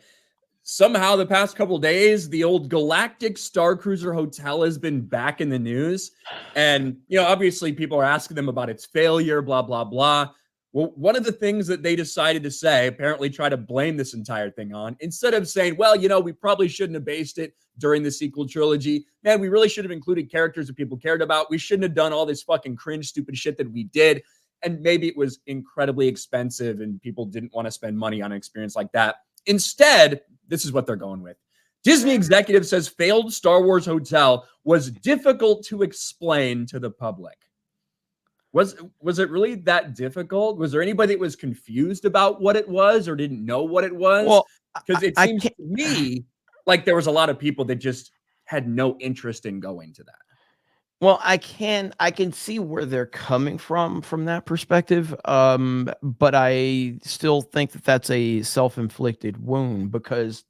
Speaker 2: Somehow the past couple of days, the old Galactic Star Cruiser Hotel has been back in the news. And, obviously people are asking them about its failure, blah, blah, blah. Well, one of the things that they decided to say, apparently try to blame this entire thing on, instead of saying, well, we probably shouldn't have based it during the sequel trilogy. Man, we really should have included characters that people cared about. We shouldn't have done all this fucking cringe, stupid shit that we did. And maybe it was incredibly expensive and people didn't want to spend money on an experience like that. Instead, this is what they're going with. Disney executive says failed Star Wars hotel was difficult to explain to the public. Was it really that difficult? Was there anybody that was confused about what it was or didn't know what it was?
Speaker 1: Well,
Speaker 2: because it seems to me like there was a lot of people that just had no interest in going to that.
Speaker 1: Well, I can see where they're coming from that perspective. But I still think that that's a self-inflicted wound because,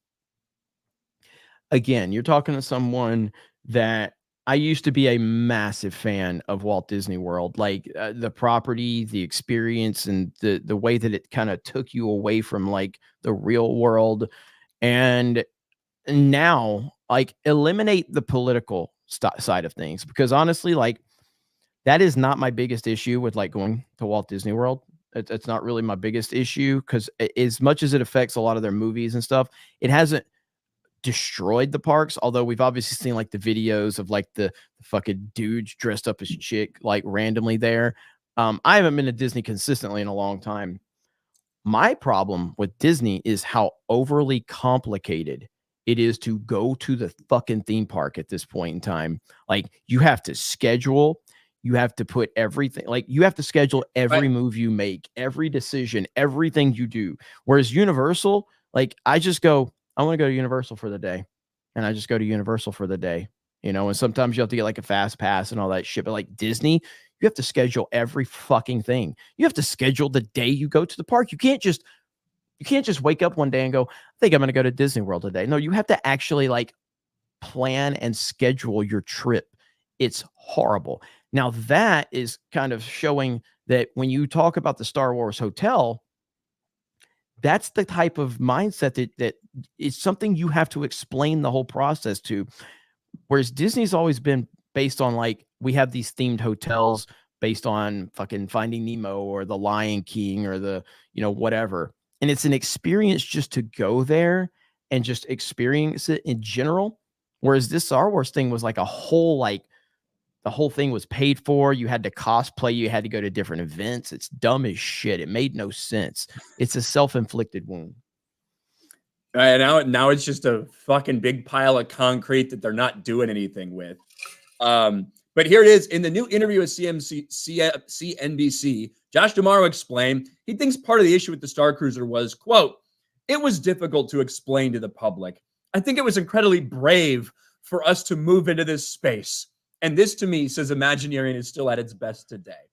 Speaker 1: again, you're talking to someone that I used to be a massive fan of Walt Disney World, like the property, the experience, and the way that it kind of took you away from like the real world. And now, like, eliminate the political side of things, because honestly, like, that is not my biggest issue with like going to Walt Disney World. It's not really my biggest issue, because as much as it affects a lot of their movies and stuff, it hasn't destroyed the parks. Although we've obviously seen like the videos of like the fucking dudes dressed up as chick like randomly there. I haven't been to Disney consistently in a long time. My problem with Disney is how overly complicated it is to go to the fucking theme park at this point in time. Like, you have to schedule, you have to put everything, like, you have to schedule every move you make, every decision, everything you do. Whereas Universal, like, I just go, I want to go to Universal for the day, and I just go to Universal for the day, and sometimes you have to get like a fast pass and all that shit. But like Disney, you have to schedule every fucking thing. You have to schedule the day you go to the park. You can't just wake up one day and go, I think I'm going to go to Disney World today. No, you have to actually like plan and schedule your trip. It's horrible. Now that is kind of showing that when you talk about the Star Wars hotel, that's the type of mindset that is something you have to explain the whole process to. Whereas Disney's always been based on like, we have these themed hotels based on fucking Finding Nemo or the Lion King or the, whatever. And it's an experience just to go there and just experience it in general. Whereas this Star Wars thing was like a whole, like, the whole thing was paid for. You had to cosplay. You had to go to different events. It's dumb as shit. It made no sense. It's a self-inflicted wound.
Speaker 2: Now it's just a fucking big pile of concrete that they're not doing anything with. But here it is. In the new interview with CNBC, Josh D'Amaro explained he thinks part of the issue with the Star Cruiser was, quote, "It was difficult to explain to the public. I think it was incredibly brave for us to move into this space. And this, to me, says Imagineering is still at its best today."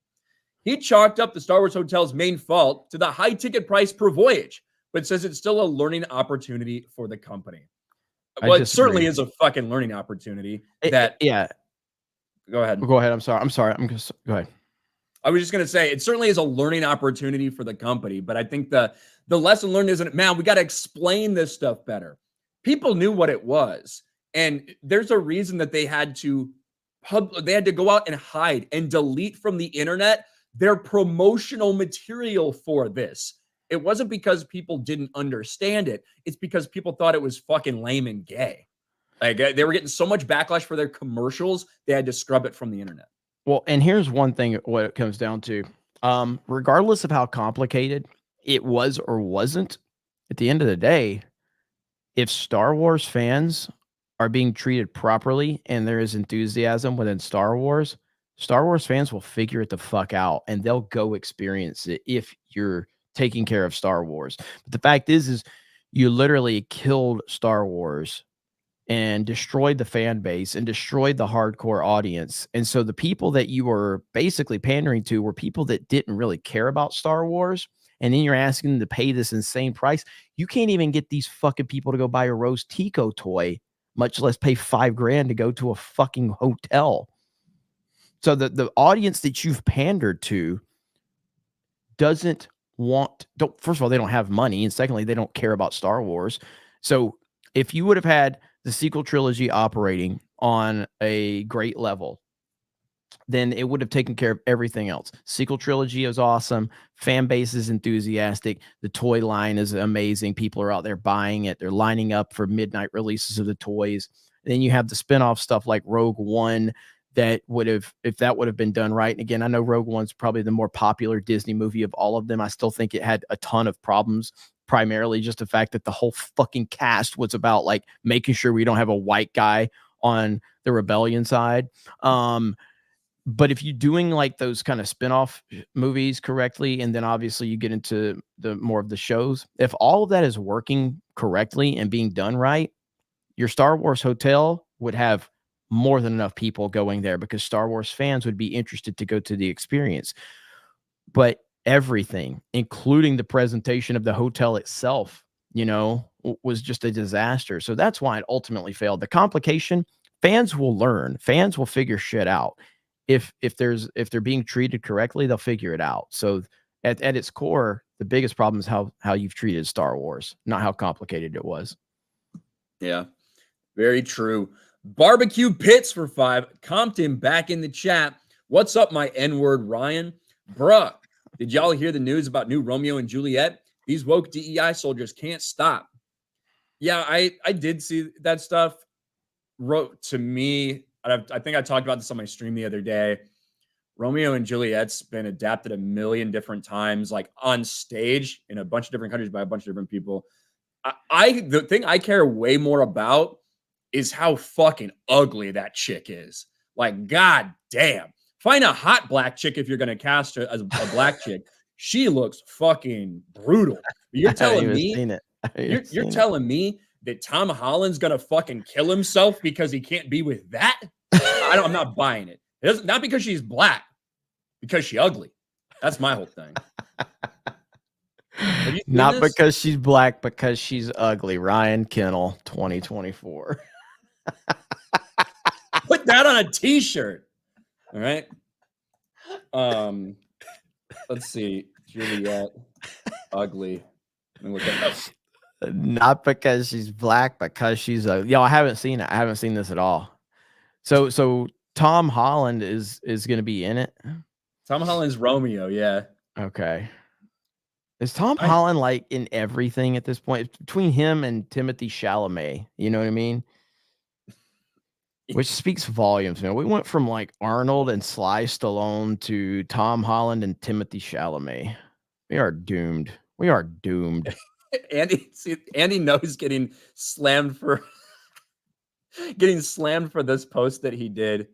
Speaker 2: He chalked up the Star Wars Hotel's main fault to the high ticket price per voyage, but says it's still a learning opportunity for the company. Well, it certainly is a fucking learning opportunity.
Speaker 1: Yeah.
Speaker 2: Go ahead.
Speaker 1: Go ahead. I'm sorry. Go ahead.
Speaker 2: I was just going to say, it certainly is a learning opportunity for the company, but I think the lesson learned isn't, man, we got to explain this stuff better. People knew what it was. And there's a reason that they had to go out and hide and delete from the internet their promotional material for this. It wasn't because people didn't understand it. It's because people thought it was fucking lame and gay. Like, they were getting so much backlash for their commercials, they had to scrub it from the internet.
Speaker 1: Well, and here's one thing, what it comes down to. Regardless of how complicated it was or wasn't, at the end of the day, if Star Wars fans are being treated properly and there is enthusiasm within Star Wars fans will figure it the fuck out and they'll go experience it if you're taking care of Star Wars. But the fact is you literally killed Star Wars and destroyed the fan base and destroyed the hardcore audience. And so the people that you were basically pandering to were people that didn't really care about Star Wars. And then you're asking them to pay this insane price. You can't even get these fucking people to go buy a Rose Tico toy, much less pay $5,000 to go to a fucking hotel. So the audience that you've pandered to first of all, they don't have money. And secondly, they don't care about Star Wars. So if you would have had the sequel trilogy operating on a great level, then it would have taken care of everything else. Sequel trilogy is awesome. Fan base is enthusiastic. The toy line is amazing. People are out there buying it. They're lining up for midnight releases of the toys. And then you have the spinoff stuff like Rogue One that would have, if that would have been done right. And again, I know Rogue One's probably the more popular Disney movie of all of them. I still think it had a ton of problems, primarily just the fact that the whole fucking cast was about like making sure we don't have a white guy on the rebellion side. But if you're doing like those kind of spinoff movies correctly, and then obviously you get into the more of the shows, if all of that is working correctly and being done right, your Star Wars hotel would have more than enough people going there because Star Wars fans would be interested to go to the experience. But everything, including the presentation of the hotel itself, was just a disaster. So that's why it ultimately failed. The complication, fans will learn. Fans will figure shit out. If they're being treated correctly, they'll figure it out. So at its core, the biggest problem is how you've treated Star Wars, not how complicated it was.
Speaker 2: Yeah, very true. Barbecue Pits for 5. Compton back in the chat. What's up, my N-word Ryan? Bruh, did y'all hear the news about new Romeo and Juliet? These woke DEI soldiers can't stop. Yeah, I did see that stuff. Wrote to me, I think I talked about this on my stream the other day. Romeo and Juliet's been adapted a million different times, like on stage in a bunch of different countries by a bunch of different people. The thing I care way more about is how fucking ugly that chick is. Like, god damn. Find a hot black chick if you're going to cast her as a black chick. She looks fucking brutal. You're telling me you're telling me that Tom Holland's going to fucking kill himself because he can't be with that? I'm not buying it. Not because she's black, because she's ugly. That's my whole thing.
Speaker 1: Not because she's black, because she's ugly. Ryan Kennel, 2024.
Speaker 2: Put that on a t-shirt. All right. Let's see. Juliet, ugly. Let me look at that.
Speaker 1: Not because she's black, because she's ugly. Yo, I haven't seen it. I haven't seen this at all. So Tom Holland is going to be in it.
Speaker 2: Tom Holland's Romeo, yeah.
Speaker 1: Okay. Is Tom Holland like in everything at this point? Between him and Timothy Chalamet, you know what I mean? Which speaks volumes, man. We went from like Arnold and Sly Stallone to Tom Holland and Timothy Chalamet. We are doomed. We are doomed.
Speaker 2: Andy knows getting slammed for this post that he did.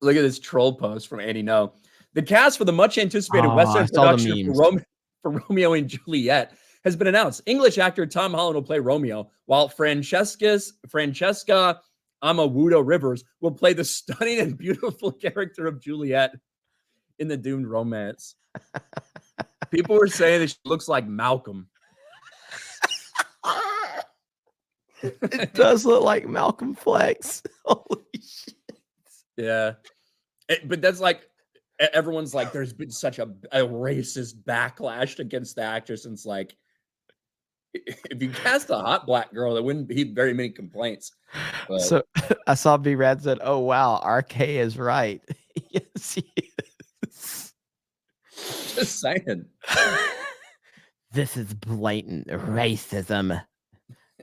Speaker 2: Look at this troll post from Andy No. The cast for the much anticipated Western production for Romeo and Juliet has been announced. English actor Tom Holland will play Romeo, while Francesca Amawuda Rivers will play the stunning and beautiful character of Juliet in the doomed romance. People were saying that she looks like Malcolm.
Speaker 1: It does look like Malcolm Flex. Holy shit.
Speaker 2: Yeah. But that's like, everyone's like, there's been such a racist backlash against the actress. And it's like, if you cast a hot black girl, there wouldn't be very many complaints. But
Speaker 1: So I saw B-Rad said, oh, wow, RK is right. Yes, he is.
Speaker 2: Just saying.
Speaker 1: This is blatant racism.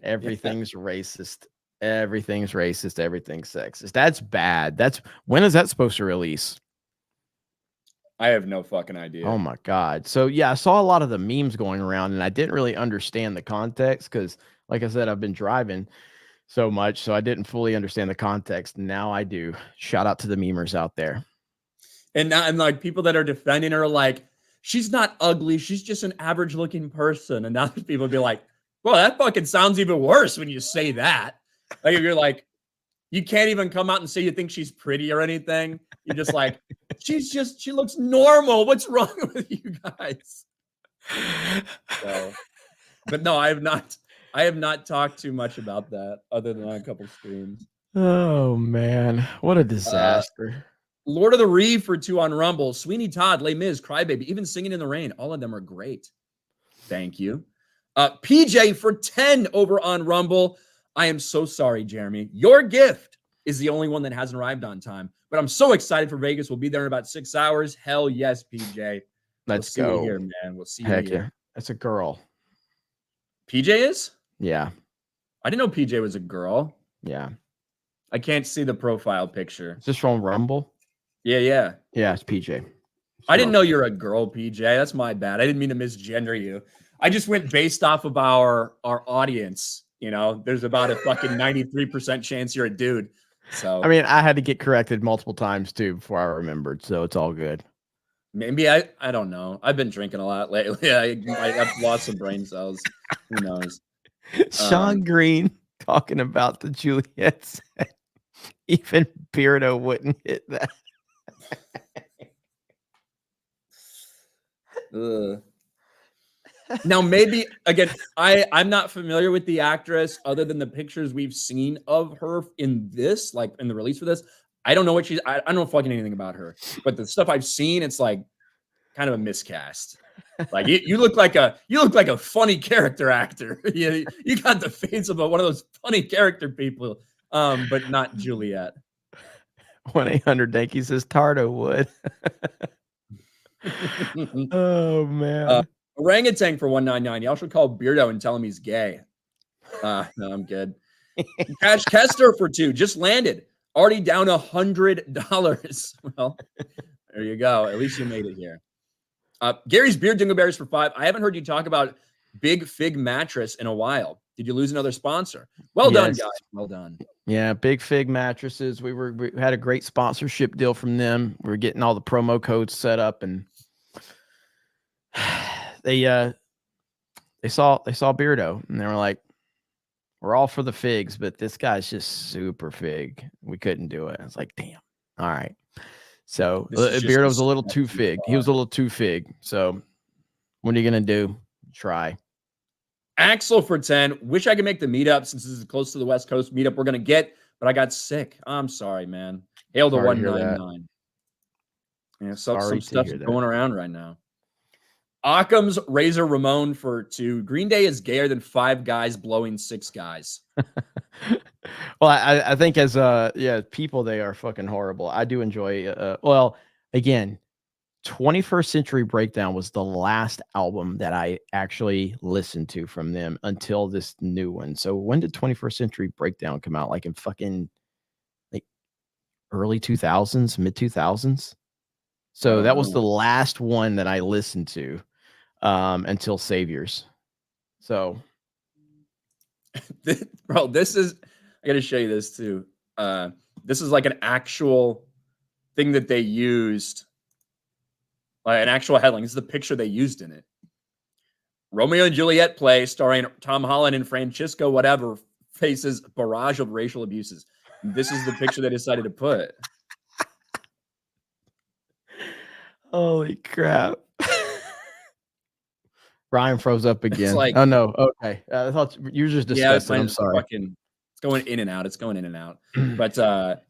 Speaker 1: Everything's racist. Everything's racist. Everything's sexist. That's bad. When is that supposed to release?
Speaker 2: I have no fucking idea.
Speaker 1: Oh my God. So yeah, I saw a lot of the memes going around and I didn't really understand the context because like I said, I've been driving so much, so I didn't fully understand the context. Now I do. Shout out to the memers out there.
Speaker 2: And like people that are defending her, like, she's not ugly. She's just an average looking person. And now people be like, well, that fucking sounds even worse when you say that. Like, if you're like, you can't even come out and say you think she's pretty or anything. You're just like, she looks normal. What's wrong with you guys? So, but no, I have not talked too much about that other than on a couple streams.
Speaker 1: Oh man, what a disaster.
Speaker 2: Lord of the Reeve for 2 on Rumble. Sweeney Todd, Les Mis, Crybaby, even Singing in the Rain. All of them are great. Thank you. PJ for 10 over on Rumble. I am so sorry, Jeremy. Your gift is the only one that hasn't arrived on time. But I'm so excited for Vegas. We'll be there in about 6 hours. Hell yes, PJ.
Speaker 1: Let's go.
Speaker 2: See you here, man. We'll see you
Speaker 1: Heck
Speaker 2: here.
Speaker 1: yeah. That's a girl.
Speaker 2: PJ is?
Speaker 1: Yeah.
Speaker 2: I didn't know PJ was a girl.
Speaker 1: Yeah.
Speaker 2: I can't see the profile picture.
Speaker 1: Is this from Rumble?
Speaker 2: Yeah.
Speaker 1: Yeah, it's PJ.
Speaker 2: I didn't know you're a girl, PJ. That's my bad. I didn't mean to misgender you. I just went based off of our audience. You know, there's about a fucking 93% chance you're a dude. So
Speaker 1: I mean, I had to get corrected multiple times too before I remembered, so it's all good.
Speaker 2: Maybe I don't know. I've been drinking a lot lately. I've lost some brain cells. Who knows?
Speaker 1: Sean Green talking about the Juliet set. Even Beardo wouldn't hit that.
Speaker 2: Now, maybe again, I'm not familiar with the actress other than the pictures we've seen of her in this, like in the release for this. I don't know what I don't know fucking anything about her, but the stuff I've seen, it's like kind of a miscast. Like you look like a funny character actor. you got the face of one of those funny character people, but not Juliet.
Speaker 1: 1-800-DANKY says Tardo would. Oh man.
Speaker 2: Orangutan for 199. Y'all should call Beardo and tell him he's gay. No, I'm good. Cash Kester for 2. Just landed. Already down $100. Well, there you go. At least you made it here. Gary's Beard Dingleberries for 5. I haven't heard you talk about Big Fig Mattress in a while. Did you lose another sponsor? Well done, guys. Well done.
Speaker 1: Yeah, Big Fig Mattresses. We had a great sponsorship deal from them. We were getting all the promo codes set up, and they saw Beardo, and they were like, "We're all for the figs, but this guy's just super fig. We couldn't do it." I was like, "Damn, all right." So Beardo was a little too fig. He was a little too fig. So what are you gonna do? Try.
Speaker 2: Axel for 10. Wish I could make the meetup since this is close to the West Coast meetup we're gonna get, but I got sick. I'm sorry, man. Hail to 199. Yeah, so some stuff's going around right now. Occam's Razor Ramon for 2. Green Day is gayer than 5 guys blowing 6 guys.
Speaker 1: Well, I think as people, they are fucking horrible. I do enjoy well, again, 21st Century Breakdown was the last album that I actually listened to from them until this new one. So when did 21st Century Breakdown come out? Like in fucking like early 2000s, mid 2000s. So that was the last one that I listened to until Saviors. So
Speaker 2: bro, this is, I gotta show you this too. This is like an actual thing that they used, like an actual headline. This is the picture they used in it. Romeo and Juliet play starring Tom Holland and Francisco whatever faces barrage of racial abuses. This is the picture they decided to put.
Speaker 1: holy crap. Ryan froze up again.
Speaker 2: like-
Speaker 1: oh no. Okay. I thought you were just discussing. I'm sorry.
Speaker 2: It's going in and out. It's going in and out. But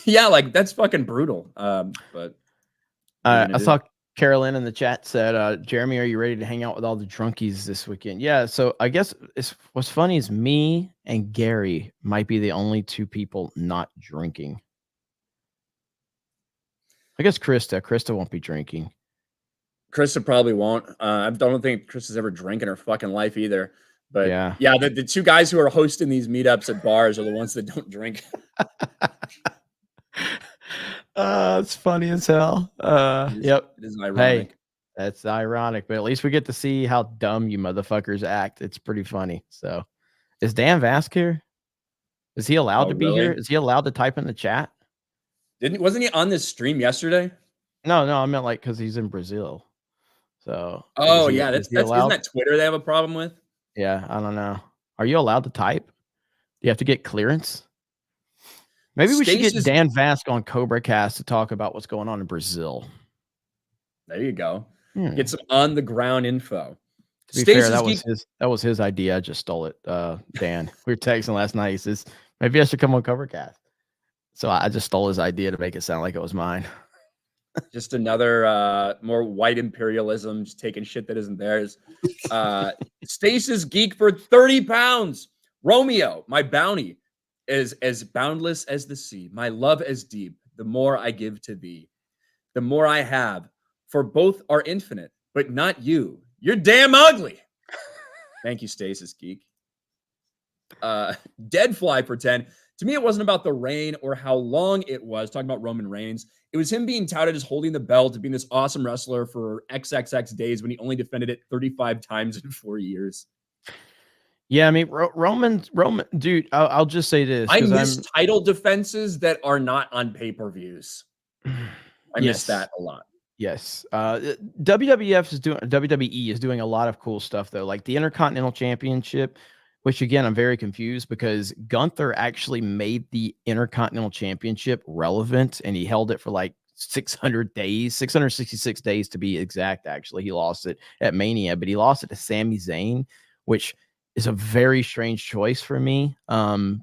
Speaker 2: yeah, like that's fucking brutal. But
Speaker 1: I saw Carolyn in the chat said, Jeremy, are you ready to hang out with all the drunkies this weekend? Yeah. So I guess what's funny is me and Gary might be the only two people not drinking. I guess Krista won't be drinking.
Speaker 2: Krista probably won't. I don't think Krista's ever drank in her fucking life either. But yeah, the two guys who are hosting these meetups at bars are the ones that don't drink.
Speaker 1: It's funny as hell. Yep.
Speaker 2: It is ironic.
Speaker 1: Hey, that's ironic, but at least we get to see how dumb you motherfuckers act. It's pretty funny. So is Dan Vask here? Is he allowed to be here? Is he allowed to type in the chat?
Speaker 2: Wasn't he on this stream yesterday?
Speaker 1: No, I meant like because he's in Brazil. So
Speaker 2: yeah, isn't that Twitter they have a problem with?
Speaker 1: Yeah, I don't know. Are you allowed to type? Do you have to get clearance? Maybe we should get Dan Vask on Cobra Cast to talk about what's going on in Brazil.
Speaker 2: There you go. Get some on the ground info.
Speaker 1: To be fair, that was his idea. I just stole it. Dan, we were texting last night. He says maybe I should come on Cobra Cast. So I just stole his idea to make it sound like it was mine.
Speaker 2: Just another more white imperialism, just taking shit that isn't theirs. Stasis geek for 30 pounds. Romeo, my bounty is as boundless as the sea. My love as deep. The more I give to thee, the more I have. For both are infinite, but not you. You're damn ugly. Thank you, Stasis geek. Deadfly for 10. To me, it wasn't about the reign or how long it was. Talking about Roman Reigns. It was him being touted as holding the belt, to being this awesome wrestler for XXX days when he only defended it 35 times in 4 years.
Speaker 1: Yeah, I mean, Roman, dude, I'll just say this.
Speaker 2: I miss title defenses that are not on pay-per-views. I miss that a lot.
Speaker 1: Yes. WWE is doing a lot of cool stuff, though, like the Intercontinental Championship, which, again, I'm very confused because Gunther actually made the Intercontinental Championship relevant, and he held it for like 600 days, 666 days to be exact. Actually, he lost it at Mania, but he lost it to Sami Zayn, which is a very strange choice for me,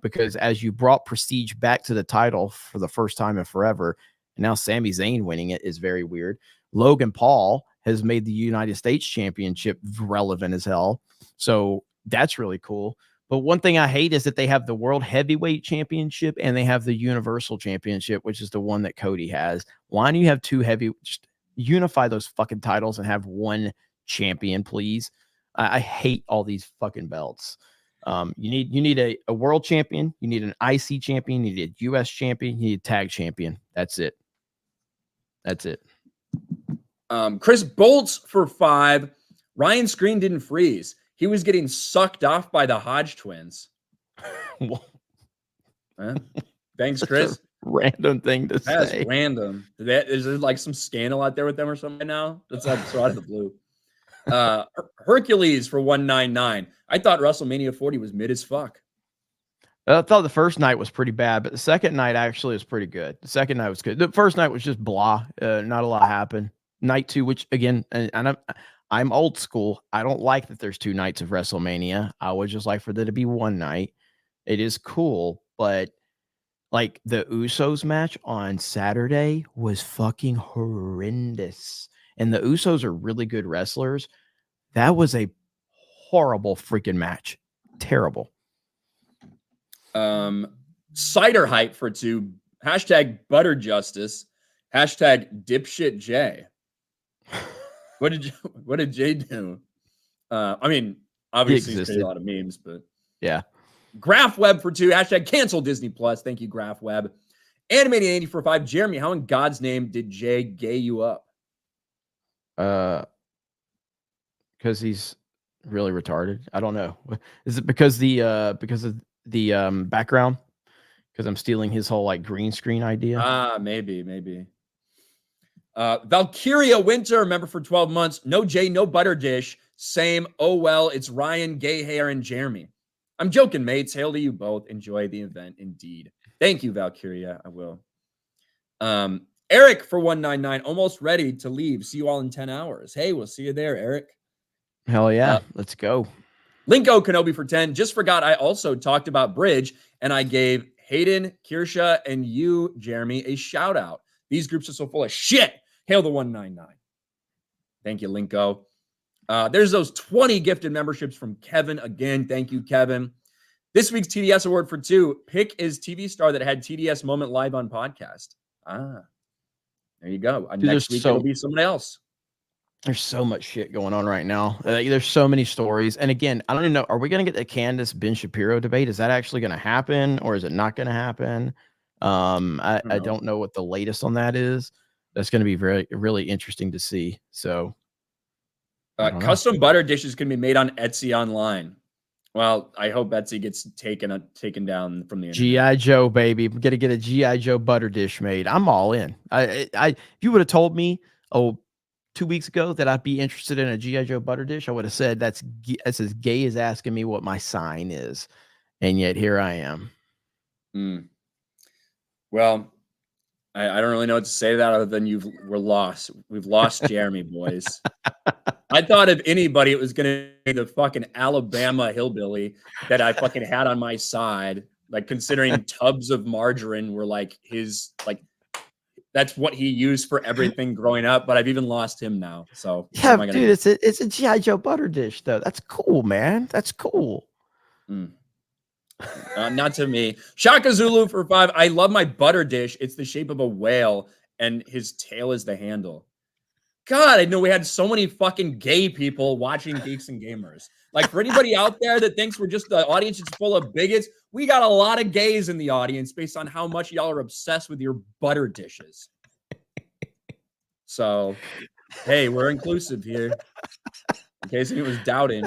Speaker 1: because as you brought prestige back to the title for the first time in forever, and now Sami Zayn winning it is very weird. Logan Paul has made the United States Championship relevant as hell, so that's really cool. But one thing I hate is that they have the World Heavyweight Championship and they have the Universal Championship, which is the one that Cody has. Why do you have two heavy? Just unify those fucking titles and have one champion, please. I hate all these fucking belts. You need a world champion, you need an IC champion, you need a US champion, you need a tag champion. That's it.
Speaker 2: Chris Bolts for 5. Ryan's screen didn't freeze. He was getting sucked off by the Hodge twins. Thanks, Chris.
Speaker 1: Random thing to say.
Speaker 2: That's random. Is there like some scandal out there with them or something right now? That's like so out of the blue. Hercules for 199. I thought WrestleMania 40 was mid as fuck.
Speaker 1: I thought the first night was pretty bad, but the second night actually was pretty good. The second night was good. The first night was just blah. Not a lot happened. Night 2, which again, and I'm old school. I don't like that there's 2 nights of WrestleMania. I would just like for there to be one night. It is cool, but like the Usos match on Saturday was fucking horrendous. And the Usos are really good wrestlers. That was a horrible freaking match. Terrible.
Speaker 2: Cider hype for 2. Hashtag butter justice. Hashtag dipshit Jay. What did Jay do? I mean, obviously he's created a lot of memes, but
Speaker 1: yeah.
Speaker 2: Graph Web for 2. Hashtag cancel Disney Plus. Thank you, Graph Web. Animating 80 for 5. Jeremy, how in God's name did Jay gay you up?
Speaker 1: Because he's really retarded. I don't know. Is it because of the background? Because I'm stealing his whole like green screen idea.
Speaker 2: Maybe. Valkyria Winter, member for 12 months. No Jay, no butter dish. Same. Oh well, it's Ryan, Gay Hair, and Jeremy. I'm joking, mates. Hail to you both. Enjoy the event indeed. Thank you, Valkyria. I will. Eric for 199, almost ready to leave. See you all in 10 hours. Hey, we'll see you there, Eric.
Speaker 1: Hell yeah. Let's go.
Speaker 2: Linko Kenobi for 10. Just forgot I also talked about Bridge, and I gave Hayden, Kirsha, and you, Jeremy, a shout out. These groups are so full of shit. Hail the 199. Thank you, Linko. There's those 20 gifted memberships from Kevin again. Thank you, Kevin. This week's TDS award for 2. Pick is TV star that had TDS moment live on podcast. There you go.
Speaker 1: Dude,
Speaker 2: next week it'll be someone else.
Speaker 1: There's so much shit going on right now. There's so many stories. And again, I don't even know. Are we going to get the Candace Ben Shapiro debate? Is that actually going to happen or is it not going to happen? I don't know what the latest on that is. That's going to be really interesting to see. So
Speaker 2: custom butter dishes can be made on Etsy online. Well, I hope Etsy gets taken down from the internet.
Speaker 1: G.I. Joe, baby. I'm going to get a G.I. Joe butter dish made. I'm all in. If you would have told me, 2 weeks ago that I'd be interested in a G.I. Joe butter dish, I would have said that's as gay as asking me what my sign is. And yet here I am.
Speaker 2: Well, I don't really know what to say to that other than we're lost. We've lost Jeremy, boys. I thought if anybody, it was going to be the fucking Alabama hillbilly that I fucking had on my side. Like considering tubs of margarine were like his, like, that's what he used for everything growing up, but I've even lost him now. So
Speaker 1: yeah, dude, it's a G.I. Joe butter dish though. That's cool, man. That's cool.
Speaker 2: Not to me. Shaka Zulu for 5. I love my butter dish. It's the shape of a whale, and his tail is the handle. God, I know we had so many fucking gay people watching Geeks and Gamers. Like for anybody out there that thinks we're just the audience is full of bigots, we got a lot of gays in the audience based on how much y'all are obsessed with your butter dishes. So, hey, we're inclusive here. In case anyone was doubting.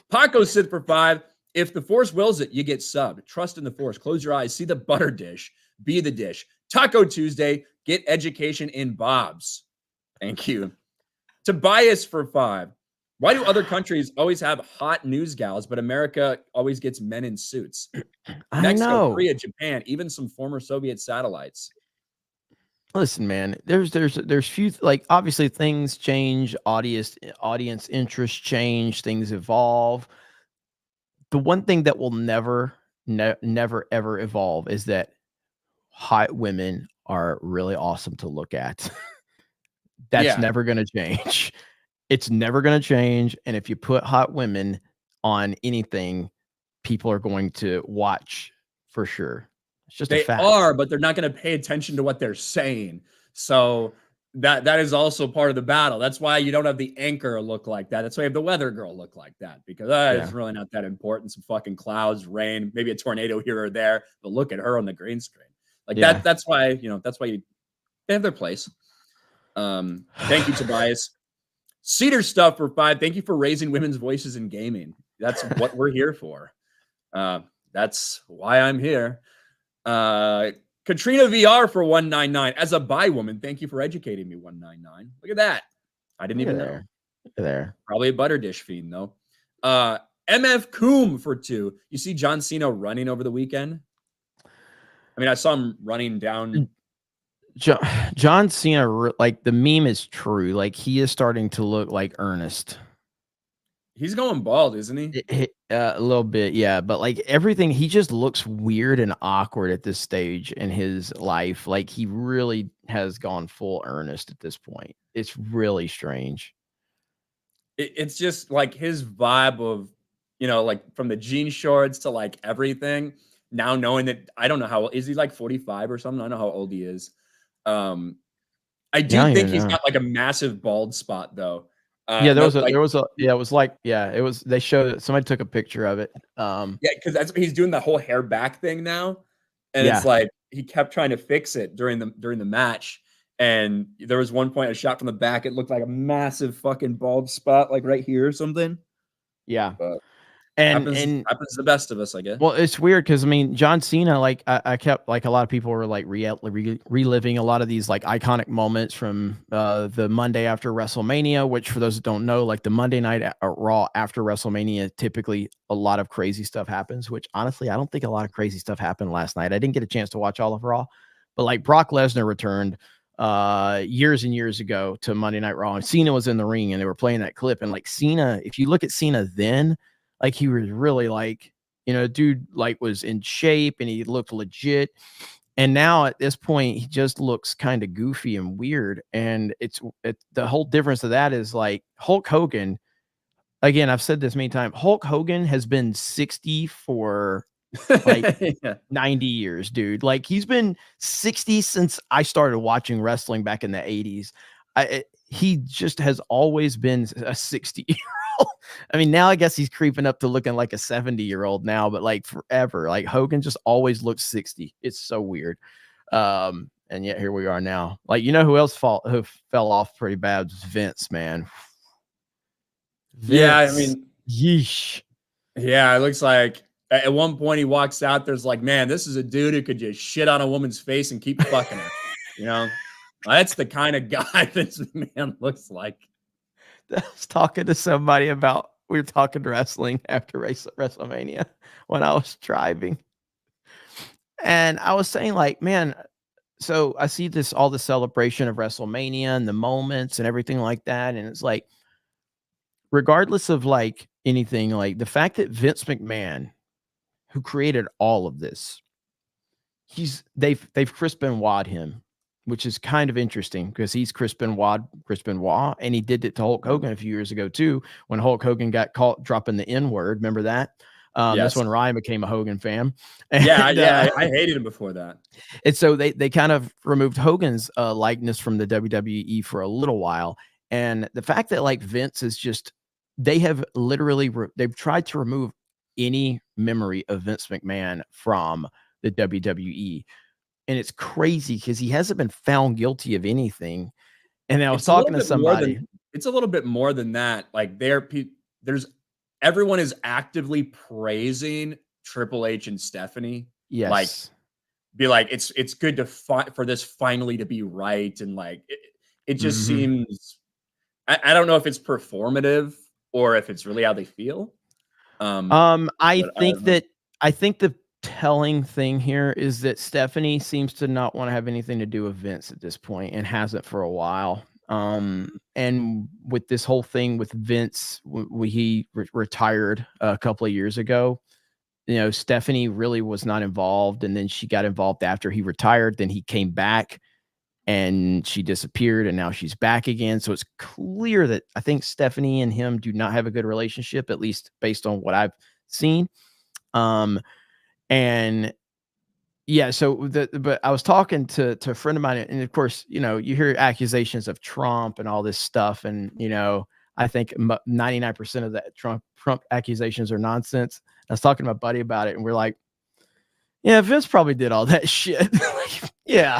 Speaker 2: Paco Sith for 5. If the Force wills it, you get subbed. Trust in the Force. Close your eyes. See the butter dish. Be the dish. Taco Tuesday. Get education in Bob's. Thank you. Tobias for 5. Why do other countries always have hot news gals, but America always gets men in suits? Mexico, Korea, Japan, even some former Soviet satellites.
Speaker 1: Listen, man, there's few, like, obviously things change, audience interest change, things evolve. The one thing that will never ever evolve is that hot women are really awesome to look at. That's never going to change. It's never going to change. And if you put hot women on anything, people are going to watch for sure. It's just a fact.
Speaker 2: They are, but they're not going to pay attention to what they're saying. So that is also part of the battle. That's why you don't have the anchor look like that. That's why you have the weather girl look like that, because it's really not that important. Some fucking clouds, rain, maybe a tornado here or there, but look at her on the green screen. Like that's why, they have their place. Thank you, Tobias. Cedar Stuff for 5. Thank you for raising women's voices in gaming. That's what we're here for. That's why I'm here. Katrina VR for 199. As a bi woman, thank you for educating me. 199. Look at that. I didn't even know.
Speaker 1: Look at there.
Speaker 2: Probably a butter dish fiend though. MF Coom for 2. You see John Cena running over the weekend? I mean, I saw him running down.
Speaker 1: John Cena, like the meme is true. Like he is starting to look like Ernest.
Speaker 2: He's going bald, isn't he?
Speaker 1: A little bit, yeah. But like everything, he just looks weird and awkward at this stage in his life. Like he really has gone full Ernest at this point. It's really strange.
Speaker 2: It's just like his vibe of, like from the jean shorts to like everything. Now knowing that, I don't know how old is he, like 45 or something? I don't know how old he is. I do
Speaker 1: Yeah, I don't
Speaker 2: think
Speaker 1: even
Speaker 2: he's
Speaker 1: know.
Speaker 2: got like a massive bald spot though.
Speaker 1: Yeah,
Speaker 2: No, like,
Speaker 1: it was like, yeah, it was, they showed it, somebody took a picture of it.
Speaker 2: yeah, because that's he's doing the whole hair back thing now, and it's
Speaker 1: Yeah,
Speaker 2: like he kept trying to fix it during the match, and there was one point a shot from the back, it looked like a massive fucking bald spot, like right here or something.
Speaker 1: yeah.
Speaker 2: But
Speaker 1: And
Speaker 2: happens to the best of us, I guess.
Speaker 1: well, it's weird because I mean, John Cena, like I kept like a lot of people were like reliving a lot of these like iconic moments from the Monday after WrestleMania. Which, for those that don't know, like the Monday night Raw after WrestleMania, typically a lot of crazy stuff happens. Which honestly, I don't think a lot of crazy stuff happened last night. I didn't get a chance to watch all of Raw, but like Brock Lesnar returned years and years ago to Monday Night Raw, and Cena was in the ring, and they were playing that clip. And like Cena, if you look at Cena then, like he was really like, you know, dude like was in shape and he looked legit. And now at this point, he just looks kind of goofy and weird. And the whole difference of that is like Hulk Hogan. Again, I've said this many times. Hulk Hogan has been 60 for like
Speaker 2: Yeah.
Speaker 1: 90 years, dude. Like he's been 60 since I started watching wrestling back in the 80s. He just has always been a 60-year-old. I mean, now I guess he's creeping up to looking like a 70-year-old now, but like forever, like Hogan just always looks 60. It's so weird. And yet here we are now. Like, you know who else who fell off pretty bad was Vince, man.
Speaker 2: Yeah, I
Speaker 1: Vince.
Speaker 2: mean,
Speaker 1: Yeesh.
Speaker 2: yeah, it looks like at one point he walks out, there's like, man, this is a dude who could just shit on a woman's face and keep fucking her. You know, that's the kind of guy this man looks like.
Speaker 1: I was talking to somebody about, we were talking wrestling after WrestleMania when I was driving. And I was saying, like, man, so I see all the celebration of WrestleMania and the moments and everything like that. And it's like, regardless of like anything, like the fact that Vince McMahon, who created all of this, they've Chris Benoit him, which is kind of interesting because he's Chris Benoit, and he did it to Hulk Hogan a few years ago too, when Hulk Hogan got caught dropping the N-word. Remember that? That's when Ryan became a Hogan fan. And,
Speaker 2: Yeah, I hated him before that.
Speaker 1: And so they kind of removed Hogan's likeness from the WWE for a little while. And the fact that like Vince is just, they have literally, they've tried to remove any memory of Vince McMahon from the WWE. And it's crazy because he hasn't been found guilty of anything. And I was talking to somebody.
Speaker 2: It's a little bit more than that. Like there's everyone is actively praising Triple H and Stephanie.
Speaker 1: Yes.
Speaker 2: Like, be like, it's good to for this finally to be right. And like, it just seems, I don't know if it's performative or if it's really how they feel.
Speaker 1: I think the telling thing here is that Stephanie seems to not want to have anything to do with Vince at this point and hasn't for a while. And with this whole thing with Vince, he retired a couple of years ago, you know, Stephanie really was not involved. And then she got involved after he retired. Then he came back and she disappeared and now she's back again. So it's clear that I think Stephanie and him do not have a good relationship, at least based on what I've seen. And yeah, so but I was talking to a friend of mine, and of course, you know, you hear accusations of Trump and all this stuff, and you know, I think 99% of that Trump accusations are nonsense. I was talking to my buddy about it, and we're like, yeah, Vince probably did all that shit. Yeah,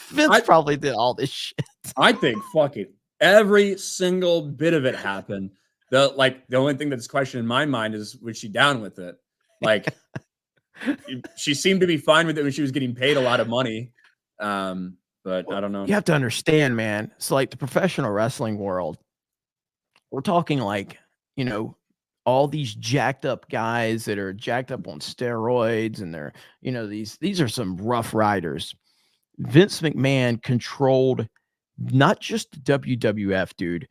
Speaker 1: Vince probably did all this shit.
Speaker 2: I think fucking every single bit of it happened. The only thing that's questioned in my mind is, was she down with it? Like, she seemed to be fine with it when she was getting paid a lot of money. But I don't know.
Speaker 1: You have to understand, man. So like the professional wrestling world, we're talking like, you know, all these jacked up guys that are jacked up on steroids, and they're, you know, these are some rough riders. Vince McMahon controlled not just WWF, dude.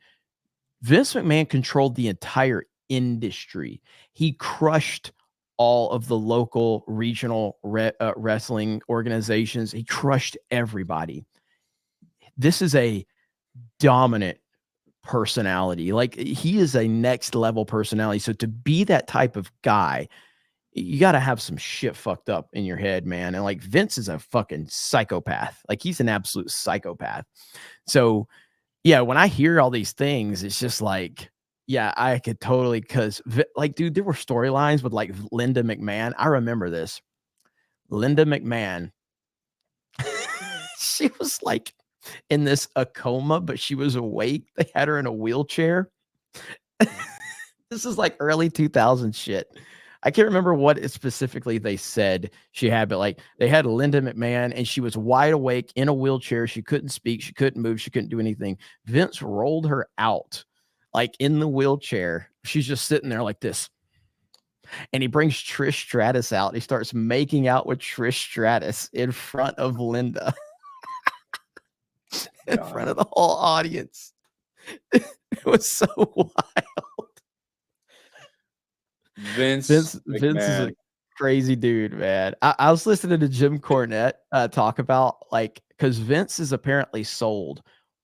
Speaker 1: Vince McMahon controlled the entire industry. He crushed all of the local regional wrestling organizations. He crushed everybody. This is a dominant personality. Like, he is a next level personality. So to be that type of guy, you got to have some shit fucked up in your head, man. And like Vince is a fucking psychopath. Like he's an absolute psychopath. So yeah, when I hear all these things, it's just like, yeah, I could totally, because like, dude, there were storylines with like Linda McMahon. I remember this. Linda McMahon, she was like in a coma, but she was awake. They had her in a wheelchair. This is like early 2000 shit. I can't remember what specifically they said she had, but like they had Linda McMahon and she was wide awake in a wheelchair. She couldn't speak. She couldn't move. She couldn't do anything. Vince rolled her out like in the wheelchair. She's just sitting there like this. And he brings Trish Stratus out. He starts making out with Trish Stratus in front of Linda, in front of the whole audience. It was so wild.
Speaker 2: Vince
Speaker 1: is a crazy dude, man. I was listening to Jim Cornette talk about like, because Vince has apparently sold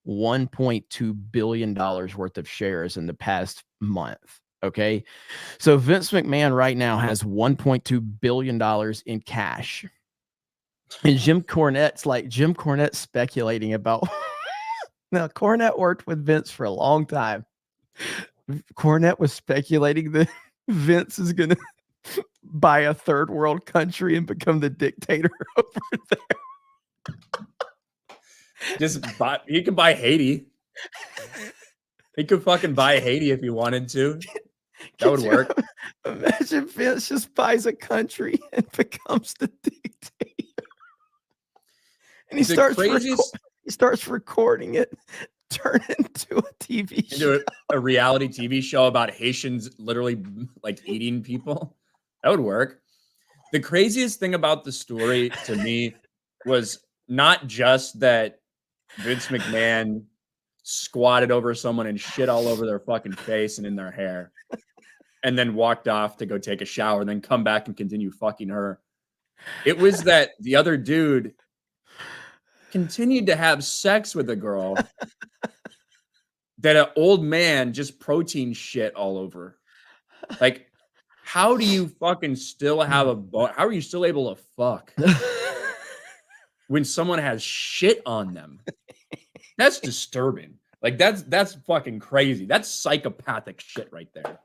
Speaker 1: $1.2 billion worth of shares in the past month. Okay. So Vince McMahon right now has $1.2 billion in cash. And Jim Cornette's speculating about now Cornette worked with Vince for a long time. Cornette was speculating that Vince is gonna buy a third world country and become the dictator over there.
Speaker 2: He could buy Haiti. He could fucking buy Haiti if he wanted to. That would work.
Speaker 1: Imagine Vince just buys a country and becomes the dictator. And he starts recording it, turn into a TV show.
Speaker 2: Into a reality TV show about Haitians literally like eating people. That would work. The craziest thing about the story to me was not just that Vince McMahon squatted over someone and shit all over their fucking face and in their hair, and then walked off to go take a shower, and then come back and continue fucking her. It was that the other dude continued to have sex with a girl that an old man just protein shit all over. Like, how do you fucking still have how are you still able to fuck when someone has shit on them? That's disturbing. Like that's fucking crazy. That's psychopathic shit right there.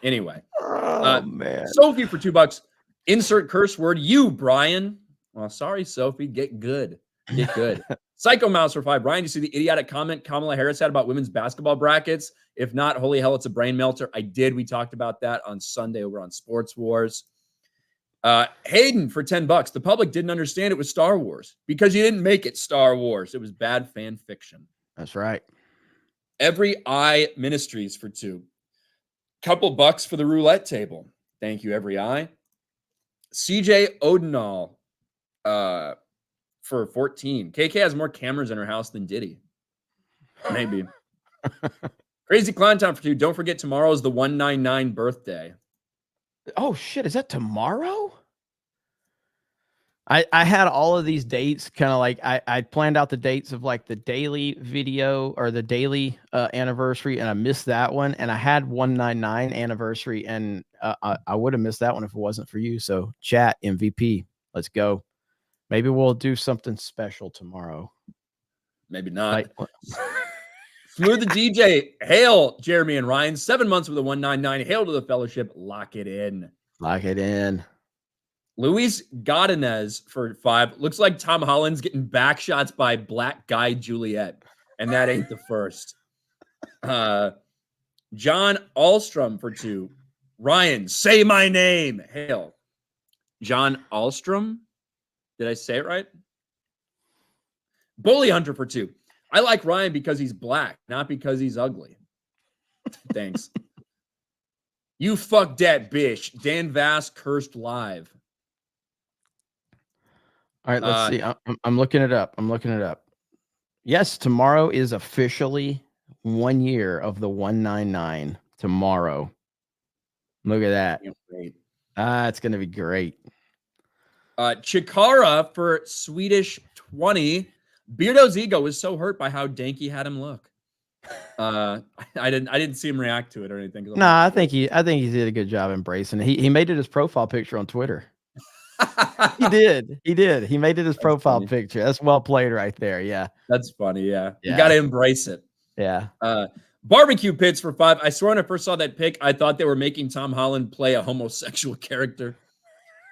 Speaker 2: Anyway,
Speaker 1: man.
Speaker 2: Sophie for $2. Insert curse word. You, Brian. Well, sorry, Sophie. Get good. Get good. Psycho Mouse for $5. Brian, you see the idiotic comment Kamala Harris had about women's basketball brackets? If not, holy hell, it's a brain melter. I did. We talked about that on Sunday over on Sports Wars. Hayden for $10. The public didn't understand it was Star Wars because you didn't make it Star Wars. It was bad fan fiction.
Speaker 1: That's right.
Speaker 2: Every Eye Ministries for $2. Couple bucks for the roulette table. Thank you, Every Eye. CJ Odenall for $14. KK has more cameras in her house than Diddy. Maybe. Crazy Clown Town for $2. Don't forget, tomorrow is the 199 birthday.
Speaker 1: Oh shit, is that tomorrow? I had all of these dates kind of like I planned out the dates of like the daily video or the daily anniversary, and I missed that one, and I had 199 anniversary, and I would have missed that one if it wasn't for you. So chat MVP, let's go. Maybe we'll do something special tomorrow.
Speaker 2: Maybe not. Smooth the DJ. Hail, Jeremy and Ryan. 7 months with a 199. Hail to the fellowship. Lock it in.
Speaker 1: Lock it in.
Speaker 2: Luis Godinez for $5. Looks like Tom Holland's getting back shots by Black Guy Juliet. And that ain't the first. John Alstrom for $2. Ryan, say my name. Hail. John Alstrom. Did I say it right? Bully Hunter for $2. I like Ryan because he's black, not because he's ugly. Thanks. You fuck that bitch. Dan Vass cursed live.
Speaker 1: All right, let's see. I'm looking it up. Yes, tomorrow is officially 1 year of the 199. Tomorrow. Look at that. It's going to be great.
Speaker 2: Chikara for Swedish 20. Beardo's ego was so hurt by how danky had him look. I didn't see him react to it or anything.
Speaker 1: No, I think he did a good job embracing it. He made it his profile picture on Twitter. He did. He made it his profile picture. That's well played right there. Yeah.
Speaker 2: That's funny. Yeah. You got to embrace it.
Speaker 1: Yeah.
Speaker 2: Barbecue pits for 5. I swear when I first saw that pic, I thought they were making Tom Holland play a homosexual character.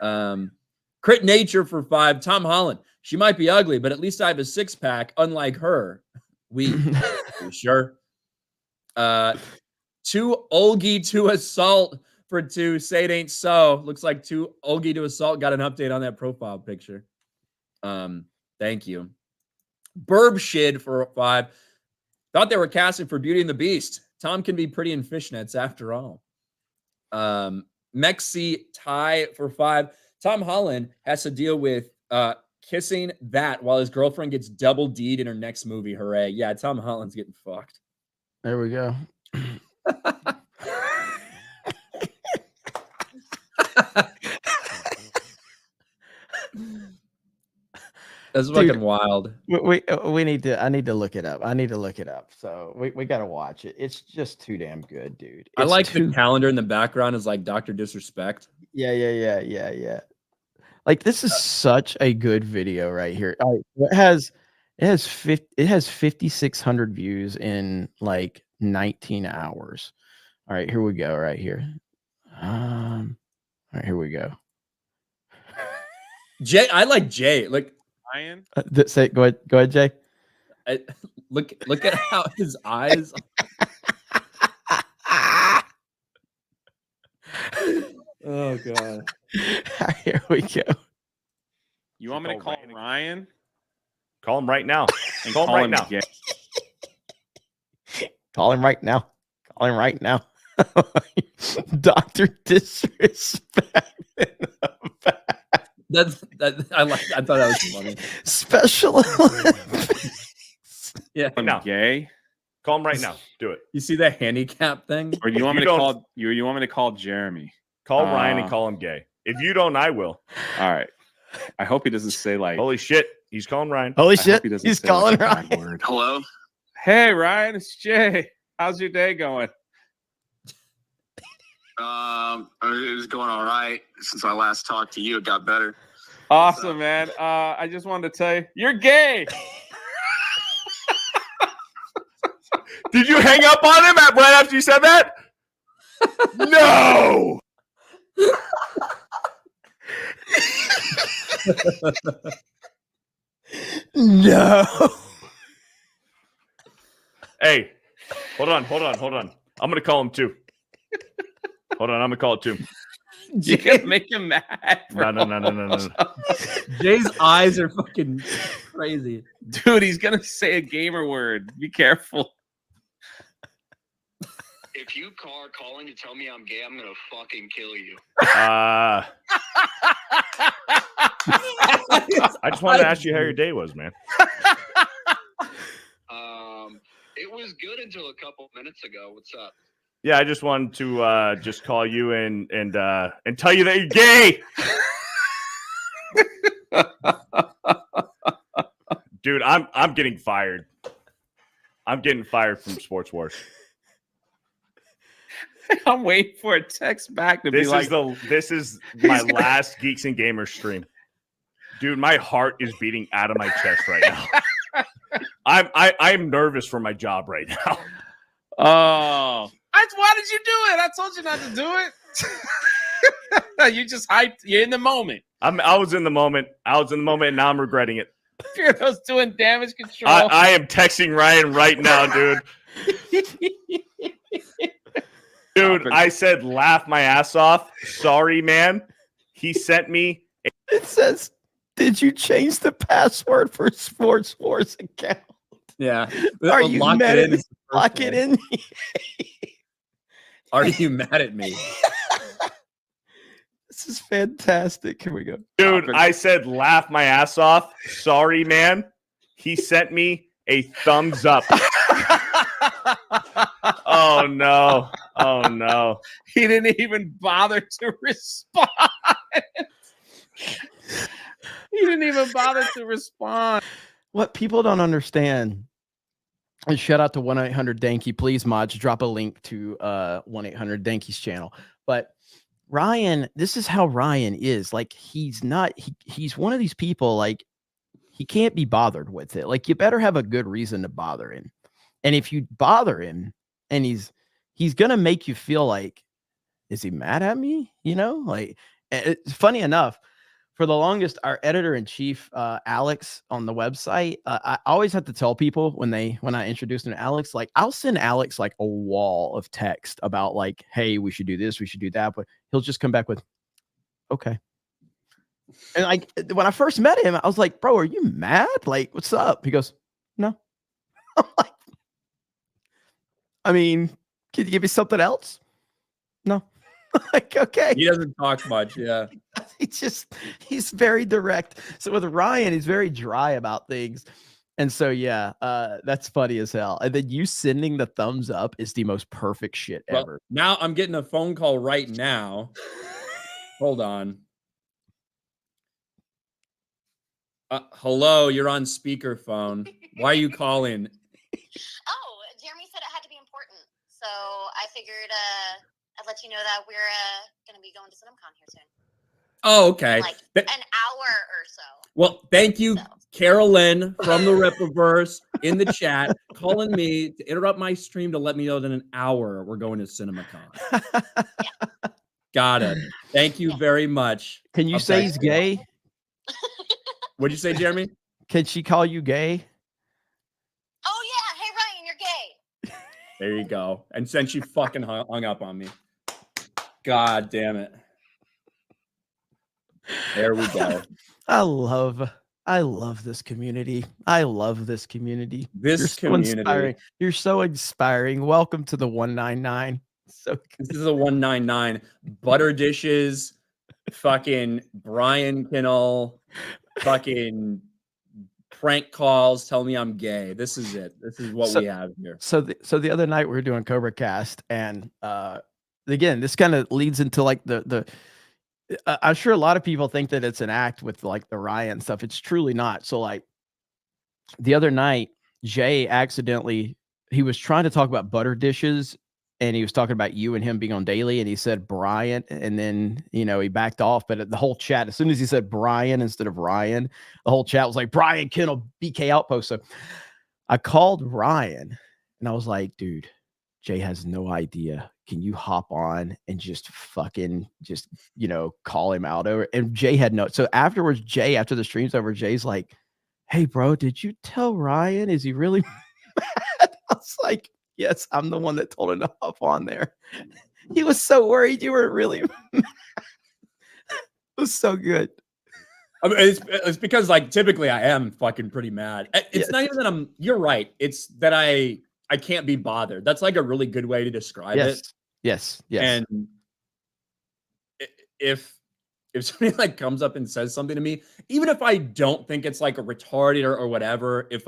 Speaker 2: Crit Nature for 5. Tom Holland. She might be ugly, but at least I have a 6-pack, unlike her. Sure. 2 Olgie to assault for 2. Say it ain't so. Looks like 2 Olgie to assault. Got an update on that profile picture. Thank you. Burb Shid for 5. Thought they were casting for Beauty and the Beast. Tom can be pretty in fishnets after all. Mexi Ty for 5. Tom Holland has to deal with kissing that while his girlfriend gets double D'd in her next movie. Hooray. Yeah, Tom Holland's getting fucked.
Speaker 1: There we go.
Speaker 2: That's fucking wild.
Speaker 1: I need to look it up. So we got to watch it. It's just too damn good, dude.
Speaker 2: I like the calendar in the background is like Dr. Disrespect.
Speaker 1: Yeah. Like this is such a good video right here. It has 5,600 views in like 19 hours. All right, here we go. Right here. All right, here we go.
Speaker 2: Jay, I like Jay. Like
Speaker 4: Ryan.
Speaker 1: Go ahead, Jay.
Speaker 2: Look at how his eyes. Oh god.
Speaker 1: Here we go.
Speaker 4: You want me to call Ryan?
Speaker 5: Call him right now.
Speaker 4: And
Speaker 5: call him right now.
Speaker 4: Gay.
Speaker 1: Call him right now. Dr. Disrespect.
Speaker 2: I thought that was funny.
Speaker 1: Special Olympics.
Speaker 2: Yeah.
Speaker 5: No.
Speaker 4: Gay.
Speaker 5: Call him right now. Do it.
Speaker 2: You see that handicap thing?
Speaker 4: Or do you want me to call you want me to call Jeremy?
Speaker 5: Call Ryan and call him gay. If you don't, I will.
Speaker 4: All right. I hope he doesn't say like
Speaker 5: holy shit. He's calling Ryan.
Speaker 1: Holy shit. He's calling Ryan.
Speaker 4: Word.
Speaker 6: Hello.
Speaker 4: Hey Ryan, it's Jay. How's your day going?
Speaker 6: It was going all right since I last talked to you. It got better.
Speaker 4: Awesome, man. I just wanted to tell you, you're gay.
Speaker 5: Did you hang up on him right after you said that? No.
Speaker 1: No.
Speaker 5: Hey, hold on. I'm gonna call him too. Hold on, I'm gonna call it too.
Speaker 4: You can make him mad.
Speaker 5: No.
Speaker 2: Jay's eyes are fucking crazy.
Speaker 4: Dude, he's gonna say a gamer word. Be careful.
Speaker 6: If you are calling to tell me I'm gay, I'm gonna fucking kill you.
Speaker 5: I just wanted to ask you how your day was, man.
Speaker 6: It was good until a couple minutes ago. What's up?
Speaker 5: Yeah, I just wanted to just call you and tell you that you're gay. Dude, I'm getting fired. I'm getting fired from Sports Wars.
Speaker 4: I'm waiting for a text back to be like,
Speaker 5: this is my last Geeks and Gamers stream. Dude, my heart is beating out of my chest right now. I'm nervous for my job right now.
Speaker 4: Oh. Why did you do it? I told you not to do it. You just hyped. You're in the moment.
Speaker 5: I was in the moment. And now I'm regretting it.
Speaker 4: Fearless doing damage control.
Speaker 5: I am texting Ryan right now, dude. Dude, I said laugh my ass off. Sorry, man. He sent me.
Speaker 1: It says, did you change the password for Sports Wars account?
Speaker 2: Yeah.
Speaker 1: Are you mad at me? Lock it in.
Speaker 2: Are you mad at me?
Speaker 1: This is fantastic. Here we go.
Speaker 5: Dude, I said laugh my ass off. Sorry, man. He sent me a thumbs up. Oh, no. Oh, no.
Speaker 4: He didn't even bother to respond. He didn't even bother to respond.
Speaker 1: What people don't understand And shout out to 1-800-DANKY. Please, mods, drop a link to 1-800-DANKY's channel. But Ryan, this is how Ryan is. Like, he's one of these people, like, he can't be bothered with it. Like, you better have a good reason to bother him. And if you bother him and he's gonna make you feel like, is he mad at me? You know, like, it's funny enough. For the longest, our editor-in-chief, Alex, on the website, I always have to tell people when I introduce them to Alex, like, I'll send Alex like a wall of text about like, hey, we should do this, we should do that, but he'll just come back with, okay. And like, when I first met him, I was like, bro, are you mad? Like, what's up? He goes, no. I'm like, I mean, can you give me something else? No. Like, okay.
Speaker 2: He doesn't talk much. Yeah.
Speaker 1: He's very direct. So with Ryan, he's very dry about things. And so, yeah, that's funny as hell. And then you sending the thumbs up is the most perfect shit ever.
Speaker 2: Now I'm getting a phone call right now. Hold on. Hello, you're on speakerphone. Why are you calling?
Speaker 7: Oh, Jeremy said it had to be important. So I figured I'd let you know that we're going to be going to CinemaCon here soon.
Speaker 2: Oh, okay.
Speaker 7: Like an hour or so.
Speaker 2: Well, thank you, Carolyn from the Rippaverse in the chat, calling me to interrupt my stream to let me know that in an hour we're going to CinemaCon.
Speaker 7: Yeah.
Speaker 2: Got it. Thank you very much.
Speaker 1: Can you say he's gay?
Speaker 2: What'd you say, Jeremy?
Speaker 1: Can she call you gay?
Speaker 7: Oh, yeah. Hey, Ryan, you're gay.
Speaker 2: There you go. And then she fucking hung up on me. God damn it. There we go.
Speaker 1: I love this community. I love this community.
Speaker 2: This community.
Speaker 1: Inspiring. You're so inspiring. Welcome to the 199. So good.
Speaker 2: This is a 199. Butter dishes, fucking Brian Kinnell, fucking prank calls, tell me I'm gay. This is it. This is what we have here.
Speaker 1: So the other night we were doing Cobra Cast, and again, this kind of leads into like the I'm sure a lot of people think that it's an act with like the Ryan stuff. It's truly not. So like the other night, Jay accidentally, he was trying to talk about butter dishes, and he was talking about you and him being on Daily, and he said Brian, and then, you know, he backed off. But the whole chat, as soon as he said Brian instead of Ryan, the whole chat was like, Brian Kinnell, BK Outpost. So I called Ryan and I was like, dude, Jay has no idea. Can you hop on and just fucking just, you know, call him out over? And Jay had no. So afterwards, Jay, after the stream's over, Jay's like, hey, bro, did you tell Ryan? Is he really mad? I was like, yes, I'm the one that told him to hop on there. He was so worried you were really mad. It was so good.
Speaker 2: I mean, it's because like typically I am fucking pretty mad. It's not even that you're right. It's that I can't be bothered. That's like a really good way to describe it.
Speaker 1: Yes.
Speaker 2: And if somebody like comes up and says something to me, even if I don't think it's like a retarded or whatever, if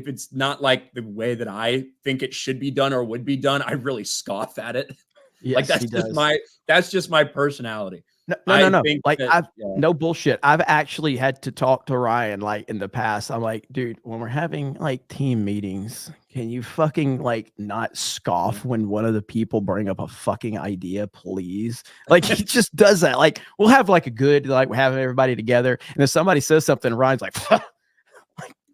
Speaker 2: it's not like the way that I think it should be done or would be done, I really scoff at it.
Speaker 1: Yes,
Speaker 2: like that's just my personality.
Speaker 1: No. Like no bullshit. I've actually had to talk to Ryan like in the past. I'm like, dude, when we're having like team meetings, can you fucking like not scoff when one of the people bring up a fucking idea, please? Like he just does that. Like we'll have like a good, like we're having everybody together, and if somebody says something, Ryan's like,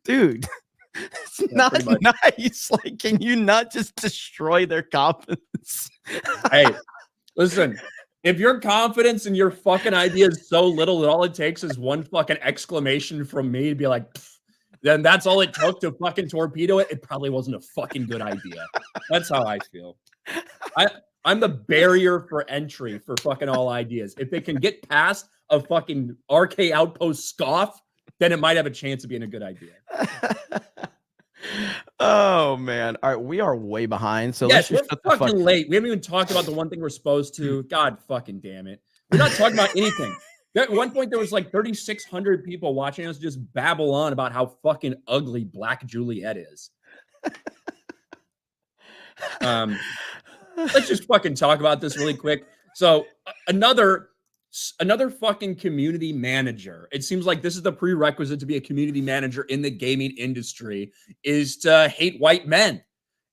Speaker 1: dude, it's not nice. Like, can you not just destroy their confidence?
Speaker 2: Hey, listen. If your confidence in your fucking idea is so little that all it takes is one fucking exclamation from me to be like, then that's all it took to fucking torpedo it. It probably wasn't a fucking good idea. That's how I feel. I'm the barrier for entry for fucking all ideas. If they can get past a fucking RK Outpost scoff, then it might have a chance of being a good idea.
Speaker 1: Oh man! All right, we are way behind. So
Speaker 2: yes,
Speaker 1: let's
Speaker 2: we're fucking late. We haven't even talked about the one thing we're supposed to. God fucking damn it! We're not talking about anything. At one point, there was like 3,600 people watching us just babble on about how fucking ugly Black Juliet is. Let's just fucking talk about this really quick. So another Another fucking community manager. It seems like this is the prerequisite to be a community manager in the gaming industry, is to hate white men.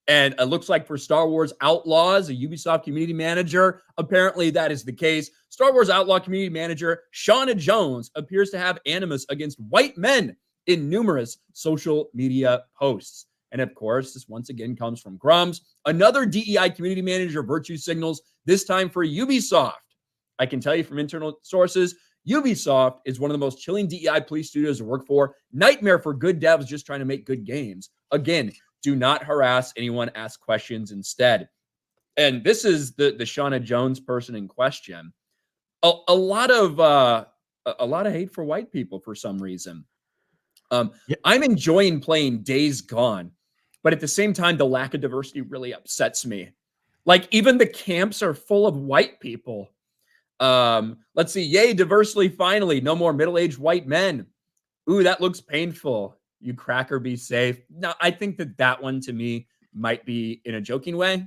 Speaker 2: And it looks like for Star Wars Outlaws, a Ubisoft community manager, apparently that is the case. Star Wars Outlaw community manager Shauna Jones appears to have animus against white men in numerous social media posts. And of course, this once again comes from Grums. Another DEI community manager virtue signals, this time for Ubisoft. I can tell you from internal sources, Ubisoft is one of the most chilling DEI police studios to work for. Nightmare for good devs just trying to make good games. Again, do not harass anyone, ask questions instead. And this is the Shauna Jones person in question. A lot of hate for white people for some reason. I'm enjoying playing Days Gone, but at the same time, the lack of diversity really upsets me. Like, even the camps are full of white people. Let's see. Yay, diversity finally. No more middle-aged white men. Ooh, that looks painful. You cracker, be safe. No, I think that one to me might be in a joking way.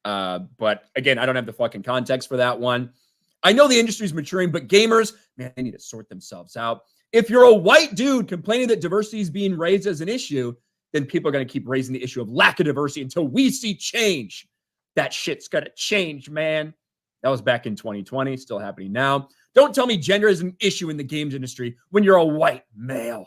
Speaker 2: But again, I don't have the fucking context for that one. I know the industry's maturing, but gamers, man, they need to sort themselves out. If you're a white dude complaining that diversity is being raised as an issue, then people are going to keep raising the issue of lack of diversity until we see change. That shit's going to change, man. That was back in 2020, still happening now. Don't tell me gender is an issue in the games industry when you're a white male.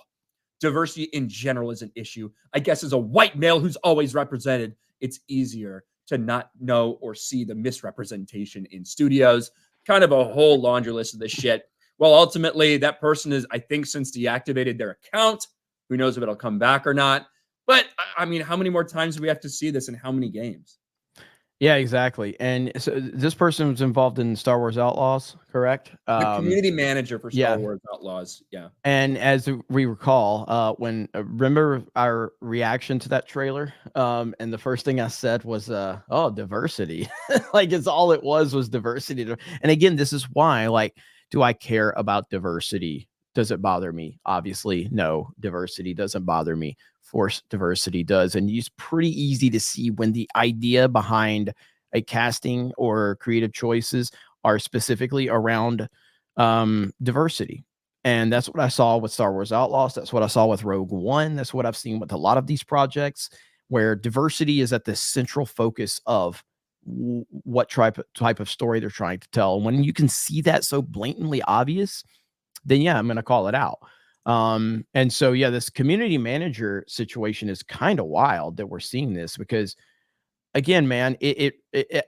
Speaker 2: Diversity in general is an issue. I guess as a white male who's always represented, it's easier to not know or see the misrepresentation in studios. Kind of a whole laundry list of this shit. Well, ultimately, that person is, I think, since deactivated their account. Who knows if it'll come back or not. But, I mean, how many more times do we have to see this in how many games?
Speaker 1: Yeah, exactly. And so this person was involved in Star Wars Outlaws, correct?
Speaker 2: The community manager for Star Wars Outlaws. Yeah.
Speaker 1: And as we recall, when remember our reaction to that trailer, and the first thing I said was, "Oh, diversity!" Like it's all it was diversity. And again, this is why, like, do I care about diversity? Does it bother me? Obviously, no. Diversity doesn't bother me. Forced diversity does, and it's pretty easy to see when the idea behind a casting or creative choices are specifically around diversity. And that's what I saw with Star Wars Outlaws. That's what I saw with Rogue One. That's what I've seen with a lot of these projects, where diversity is at the central focus of what type of story they're trying to tell. And when you can see that so blatantly obvious, then yeah, I'm going to call it out. And so, yeah, this community manager situation is kind of wild that we're seeing this, because again, man, it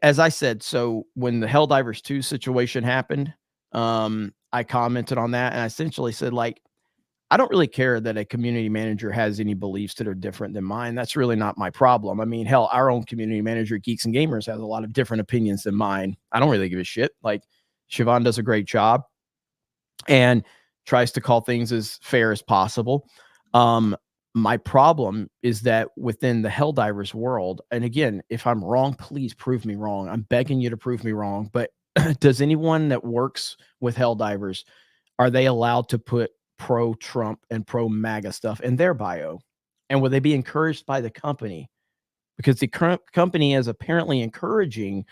Speaker 1: as I said, so when the Helldivers 2 situation happened, I commented on that and I essentially said, like, I don't really care that a community manager has any beliefs that are different than mine. That's really not my problem. I mean, hell, our own community manager, Geeks and Gamers, has a lot of different opinions than mine. I don't really give a shit. Like, Siobhan does a great job and tries to call things as fair as possible. My problem is that within the Helldivers world, and again, if I'm wrong, please prove me wrong. I'm begging you to prove me wrong. But does anyone that works with Helldivers, are they allowed to put pro-Trump and pro-MAGA stuff in their bio? And will they be encouraged by the company? Because the current company is apparently encouraging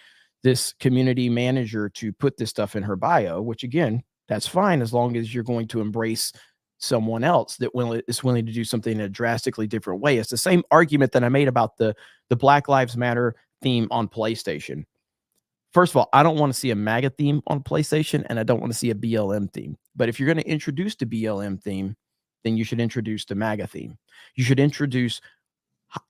Speaker 1: this community manager to put this stuff in her bio, which again, that's fine as long as you're going to embrace someone else that is willing to do something in a drastically different way. It's the same argument that I made about the Black Lives Matter theme on PlayStation. First of all, I don't want to see a MAGA theme on PlayStation, and I don't want to see a BLM theme. But if you're going to introduce the BLM theme, then you should introduce the MAGA theme. You should introduce,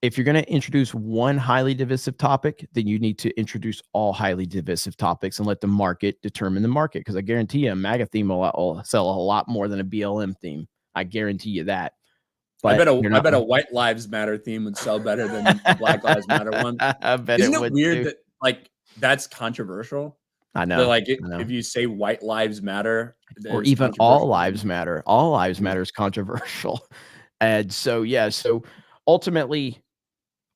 Speaker 1: if you're going to introduce one highly divisive topic, then you need to introduce all highly divisive topics and let the market determine the market. Because I guarantee you a MAGA theme will sell a lot more than a BLM theme. I guarantee you that.
Speaker 2: But I bet a White Lives Matter theme would sell better than the Black Lives Matter one.
Speaker 1: I bet
Speaker 2: Isn't
Speaker 1: it
Speaker 2: it
Speaker 1: would
Speaker 2: weird
Speaker 1: too.
Speaker 2: that, like, that's controversial?
Speaker 1: I know.
Speaker 2: But, like,
Speaker 1: I know.
Speaker 2: if you say White Lives Matter,
Speaker 1: or even all lives matter, all lives matter is controversial. And so, yeah, so ultimately,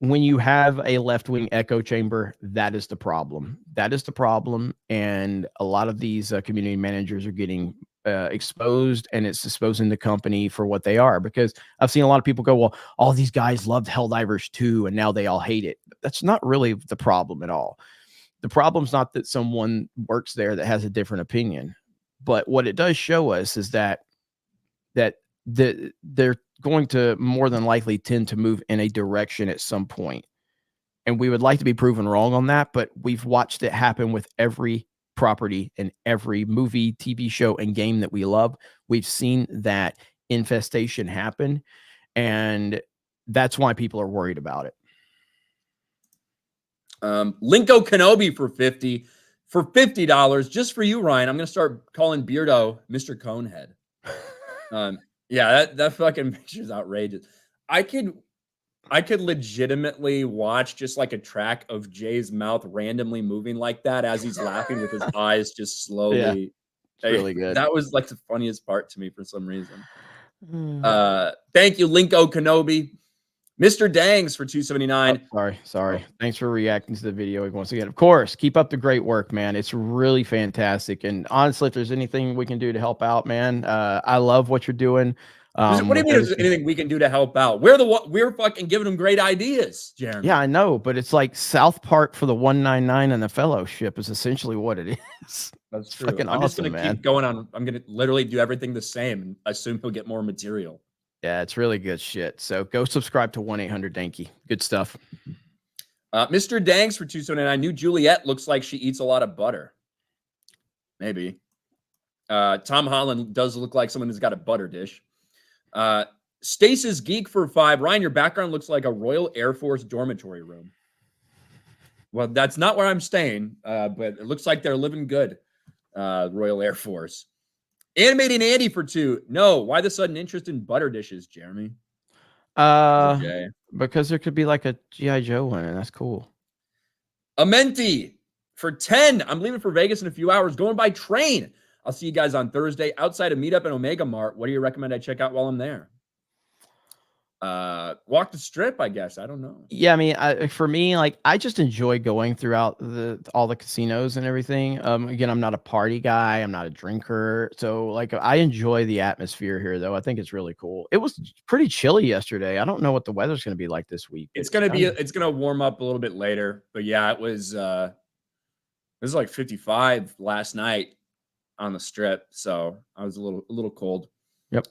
Speaker 1: when you have a left-wing echo chamber, that is the problem. That is the problem. And a lot of these community managers are getting exposed, and it's exposing the company for what they are. Because I've seen a lot of people go, well, all these guys loved Helldivers 2 and now they all hate it. That's not really the problem at all. The problem's not that someone works there that has a different opinion. But what it does show us is that they're going to more than likely tend to move in a direction at some point. And we would like to be proven wrong on that, but we've watched it happen with every property and every movie, TV show, and game that we love. We've seen that infestation happen, and that's why people are worried about it.
Speaker 2: Linko Kenobi for $50 just for you, Ryan. I'm gonna start calling Beardo Mr. Conehead. Yeah, that fucking picture's outrageous. I could legitimately watch just like a track of Jay's mouth randomly moving like that as he's laughing with his eyes just slowly.
Speaker 1: Yeah, it's really good.
Speaker 2: That was like the funniest part to me for some reason. Thank you, Linko Kenobi. Mr. Dangs for $2.79.
Speaker 1: Sorry. Thanks for reacting to the video once again. Of course, keep up the great work, man. It's really fantastic. And honestly, if there's anything we can do to help out, man, I love what you're doing.
Speaker 2: What do you mean there's anything we can do to help out? We're fucking giving them great ideas, Jeremy.
Speaker 1: Yeah, I know, but it's like South Park for the 199 and the Fellowship is essentially what it is.
Speaker 2: That's true.
Speaker 1: Fucking
Speaker 2: I'm just
Speaker 1: awesome,
Speaker 2: gonna
Speaker 1: man.
Speaker 2: keep going on. I'm gonna literally do everything the same and assume he'll get more material.
Speaker 1: Yeah, it's really good shit. So go subscribe to 1-800-DANKY. Good stuff.
Speaker 2: Mr. Danks for $2.79. New Juliet looks like she eats a lot of butter. Maybe. Tom Holland does look like someone who's got a butter dish. Stasis Geek for $5. Ryan, your background looks like a Royal Air Force dormitory room. Well, that's not where I'm staying, but it looks like they're living good. Royal Air Force. Animating Andy for $2. No, why the sudden interest in butter dishes, Jeremy?
Speaker 1: Because there could be like a G.I. Joe one, and that's cool.
Speaker 2: Amenti for $10. I'm leaving for Vegas in a few hours, going by train. I'll see you guys on Thursday outside of Meetup and Omega Mart. What do you recommend I check out while I'm there? Walk the Strip, I guess. I don't know.
Speaker 1: Yeah, I mean, for me, like, I just enjoy going throughout all the casinos and everything. Again, I'm not a party guy. I'm not a drinker. So, like, I enjoy the atmosphere here, though. I think it's really cool. It was pretty chilly yesterday. I don't know what the weather's going to be like this week.
Speaker 2: It's going to warm up a little bit later. But, yeah, it was like 55 last night on the Strip. So, I was a little cold.
Speaker 1: Yep.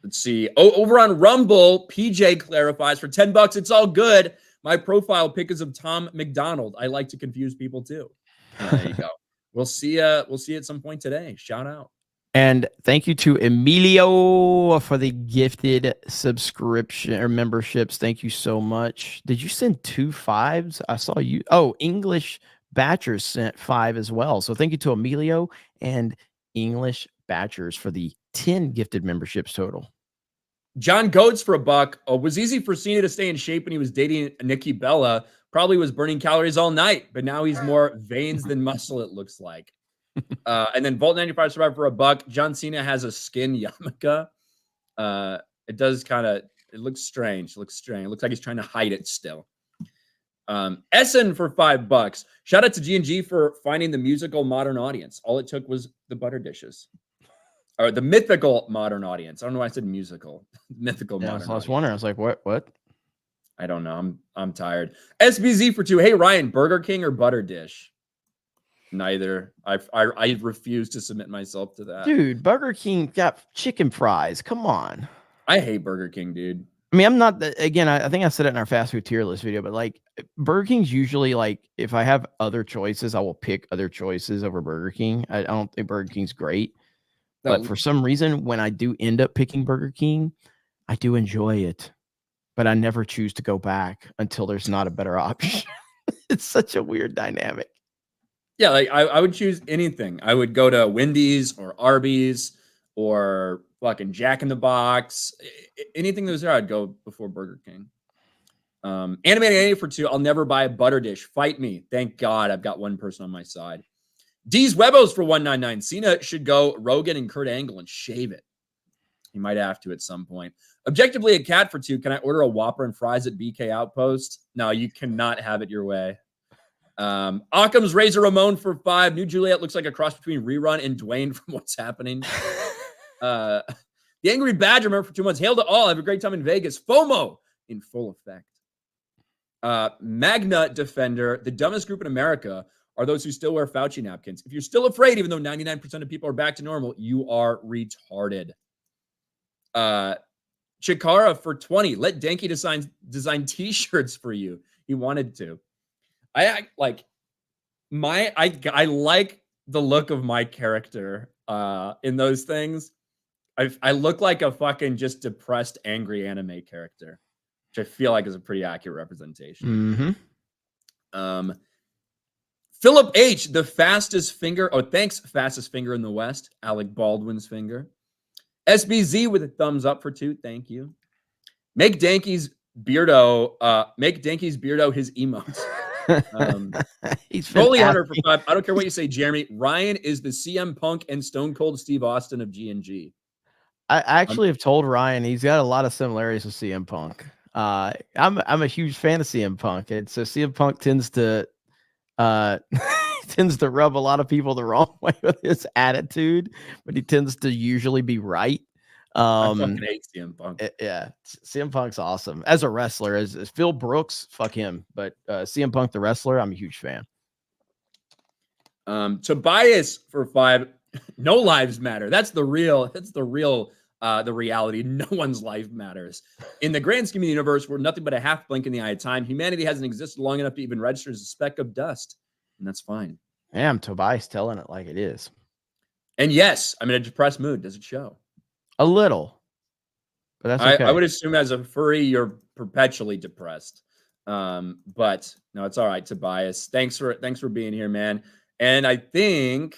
Speaker 2: Let's see. Oh, over on Rumble, PJ clarifies for $10. It's all good. My profile pic is of Tom McDonald. I like to confuse people too. There you go. We'll see at some point today. Shout out.
Speaker 1: And thank you to Emilio for the gifted subscription or memberships. Thank you so much. Did you send 2 5s? I saw you. Oh, English Batchers sent 5 as well. So thank you to Emilio and English Batchers for the 10 gifted memberships total.
Speaker 2: John Goats for $1. Was easy for Cena to stay in shape when he was dating Nikki Bella. Probably was burning calories all night, but now he's more veins than muscle, it looks like. And then Volt 95 survived for $1. John Cena has a skin yarmulke. It looks strange. It looks like he's trying to hide it still. Essen for $5. Shout out to G&G for finding the musical modern audience. All it took was the butter dishes. Or the mythical modern audience. I don't know why I said musical. Mythical modern audience.
Speaker 1: I was wondering. I was like, what?
Speaker 2: I don't know. I'm tired. SBZ for $2. Hey, Ryan, Burger King or butter dish? Neither. I refuse to submit myself to that.
Speaker 1: Dude, Burger King got chicken fries. Come on.
Speaker 2: I hate Burger King, dude.
Speaker 1: I mean, I'm not, again, I think I said it in our fast food tier list video, but like Burger King's usually like, if I have other choices, I will pick other choices over Burger King. I don't think Burger King's great. But for some reason, when I do end up picking Burger King, I do enjoy it. But I never choose to go back until there's not a better option. It's such a weird dynamic.
Speaker 2: Yeah, like I would choose anything. I would go to Wendy's or Arby's or fucking Jack in the Box. Anything that was there, I'd go before Burger King. Animated 80 for $2. I'll never buy a butter dish. Fight me. Thank God I've got one person on my side. D's Webos for $1.99. Cena should go Rogan and Kurt Angle and shave it. He might have to at some point. Objectively, a cat for $2. Can I order a Whopper and fries at BK Outpost? No, you cannot have it your way. Occam's Razor Ramon for $5. New Juliet looks like a cross between Rerun and Dwayne from What's Happening. The Angry Badger member for 2 months. Hail to all. Have a great time in Vegas. FOMO in full effect. Magna Defender, the dumbest group in America. are those who still wear Fauci napkins. If you're still afraid, even though 99% of people are back to normal, you are retarded. Chikara for 20. Let Danky design t-shirts for you. He wanted to. I like the look of my character in those things. I look like a fucking just depressed, angry anime character, which I feel like is a pretty accurate representation. Philip H, the fastest finger. Oh, thanks, fastest finger in the West. Alec Baldwin's finger. SBZ with a thumbs up for 2. Thank you. Make Danky's Beardo his emotes.
Speaker 1: He's been
Speaker 2: Holy Hunter for
Speaker 1: asking-
Speaker 2: 5. I don't care what you say, Jeremy. Ryan is the CM Punk and Stone Cold Steve Austin of G&G.
Speaker 1: I actually have told Ryan he's got a lot of similarities with CM Punk. I'm a huge fan of CM Punk, and so CM Punk tends to rub a lot of people the wrong way with his attitude, but he tends to usually be right.
Speaker 2: I fucking hate CM Punk.
Speaker 1: Yeah, CM Punk's awesome as a wrestler. As Phil Brooks, fuck him, but CM Punk the wrestler, I'm a huge fan.
Speaker 2: Tobias for 5. No lives matter. That's the reality. No one's life matters. In the grand scheme of the universe, we're nothing but a half blink in the eye of time. Humanity hasn't existed long enough to even register as a speck of dust. And that's fine.
Speaker 1: Damn, Tobias telling it like it is.
Speaker 2: And yes, I'm in a depressed mood. Does it show?
Speaker 1: A little. But that's okay.
Speaker 2: I would assume as a furry, you're perpetually depressed. But no, it's all right, Tobias. Thanks for being here, man. And I think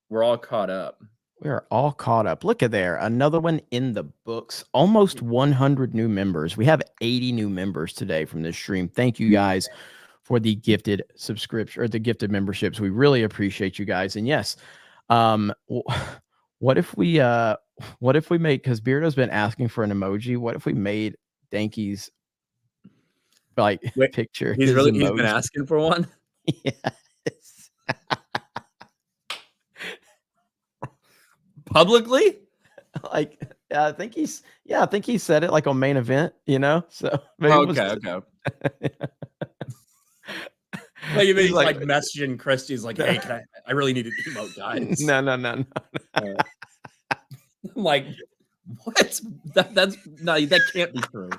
Speaker 2: we're all caught up.
Speaker 1: We are all caught up. Look at there. Another one in the books. Almost 100 new members. We have 80 new members today from this stream. Thank you guys for the gifted subscription or the gifted memberships. We really appreciate you guys. And yes, what if we made, because Beardo's been asking for an emoji, what if we made Danky's picture?
Speaker 2: He's been asking for one?
Speaker 1: Yes.
Speaker 2: Publicly?
Speaker 1: I think he said it like on Main Event, so maybe
Speaker 2: okay. Like he's like messaging Christie's like, hey, I really need an emote, guys.
Speaker 1: No.
Speaker 2: I'm like, what? That can't be true.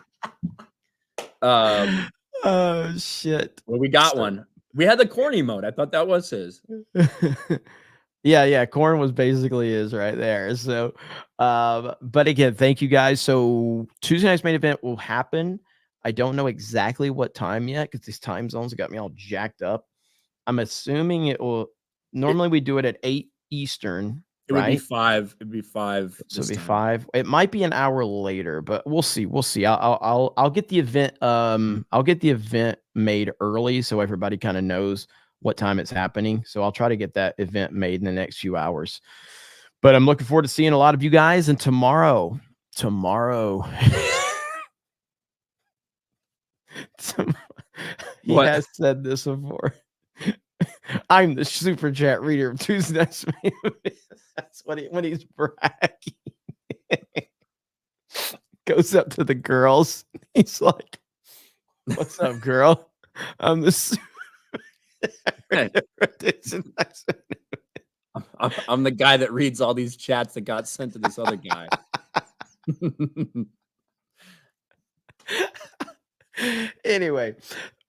Speaker 1: Oh shit.
Speaker 2: Well, we got one. We had the corny mode. I thought that was his.
Speaker 1: Yeah. Corn was basically his right there. So, but again, thank you guys. So Tuesday night's main event will happen. I don't know exactly what time yet because these time zones got me all jacked up. I'm assuming it will. Normally we do it at 8 Eastern.
Speaker 2: It would be 5. It'd be 5.
Speaker 1: So it'd be 5. It might be an hour later, but we'll see. I'll get the event. I'll get the event made early so everybody kind of knows what time it's happening. So I'll try to get that event made in the next few hours. But I'm looking forward to seeing a lot of you guys. And tomorrow. He has said this before. I'm the super chat reader of Tuesday Night's Main Event. That's when he's bragging. Goes up to the girls. He's like, "What's up, girl? I'm the super
Speaker 2: I'm the guy that reads all these chats that got sent to this other guy."
Speaker 1: Anyway,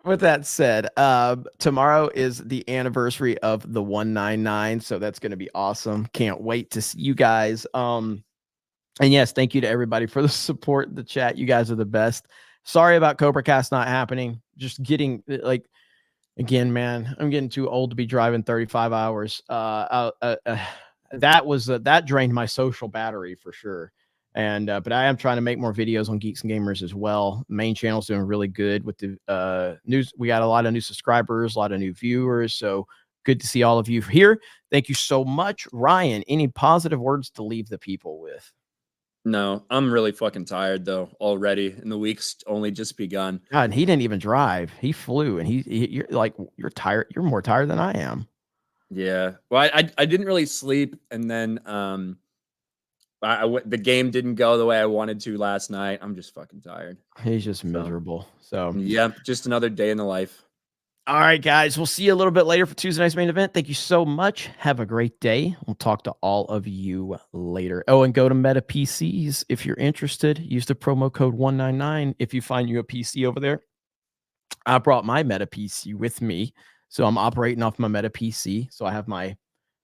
Speaker 1: with that said, tomorrow is the anniversary of the 199, so that's going to be awesome. Can't wait to see you guys. And yes, thank you to everybody for the support in the chat. You guys are the best. Sorry about CobraCast not happening. Just getting again, man, I'm getting too old to be driving 35 hours. That drained my social battery for sure. And but I am trying to make more videos on Geeks and Gamers as well. Main channel's doing really good with the news. We got a lot of new subscribers, a lot of new viewers. So good to see all of you here. Thank you so much. Ryan, any positive words to leave the people with?
Speaker 2: No, I'm really fucking tired though already, and the week's only just begun.
Speaker 1: God, and he didn't even drive. He flew, and you're tired. You're more tired than I am.
Speaker 2: Yeah. Well, I didn't really sleep, and then the game didn't go the way I wanted to last night. I'm just fucking tired.
Speaker 1: He's just miserable. So
Speaker 2: yeah, just another day in the life.
Speaker 1: All right, guys. We'll see you a little bit later for Tuesday night's main event. Thank you so much. Have a great day. We'll talk to all of you later. Oh, and go to Meta PCs if you're interested. Use the promo code 199 if you find you a PC over there. I brought my Meta PC with me, so I'm operating off my Meta PC. So I have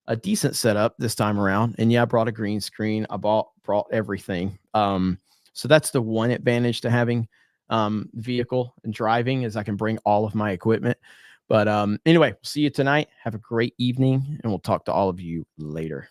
Speaker 1: a decent setup this time around. And yeah, I brought a green screen. I brought everything. So that's the one advantage to having vehicle and driving is I can bring all of my equipment. But anyway, see you tonight. Have a great evening, and we'll talk to all of you later.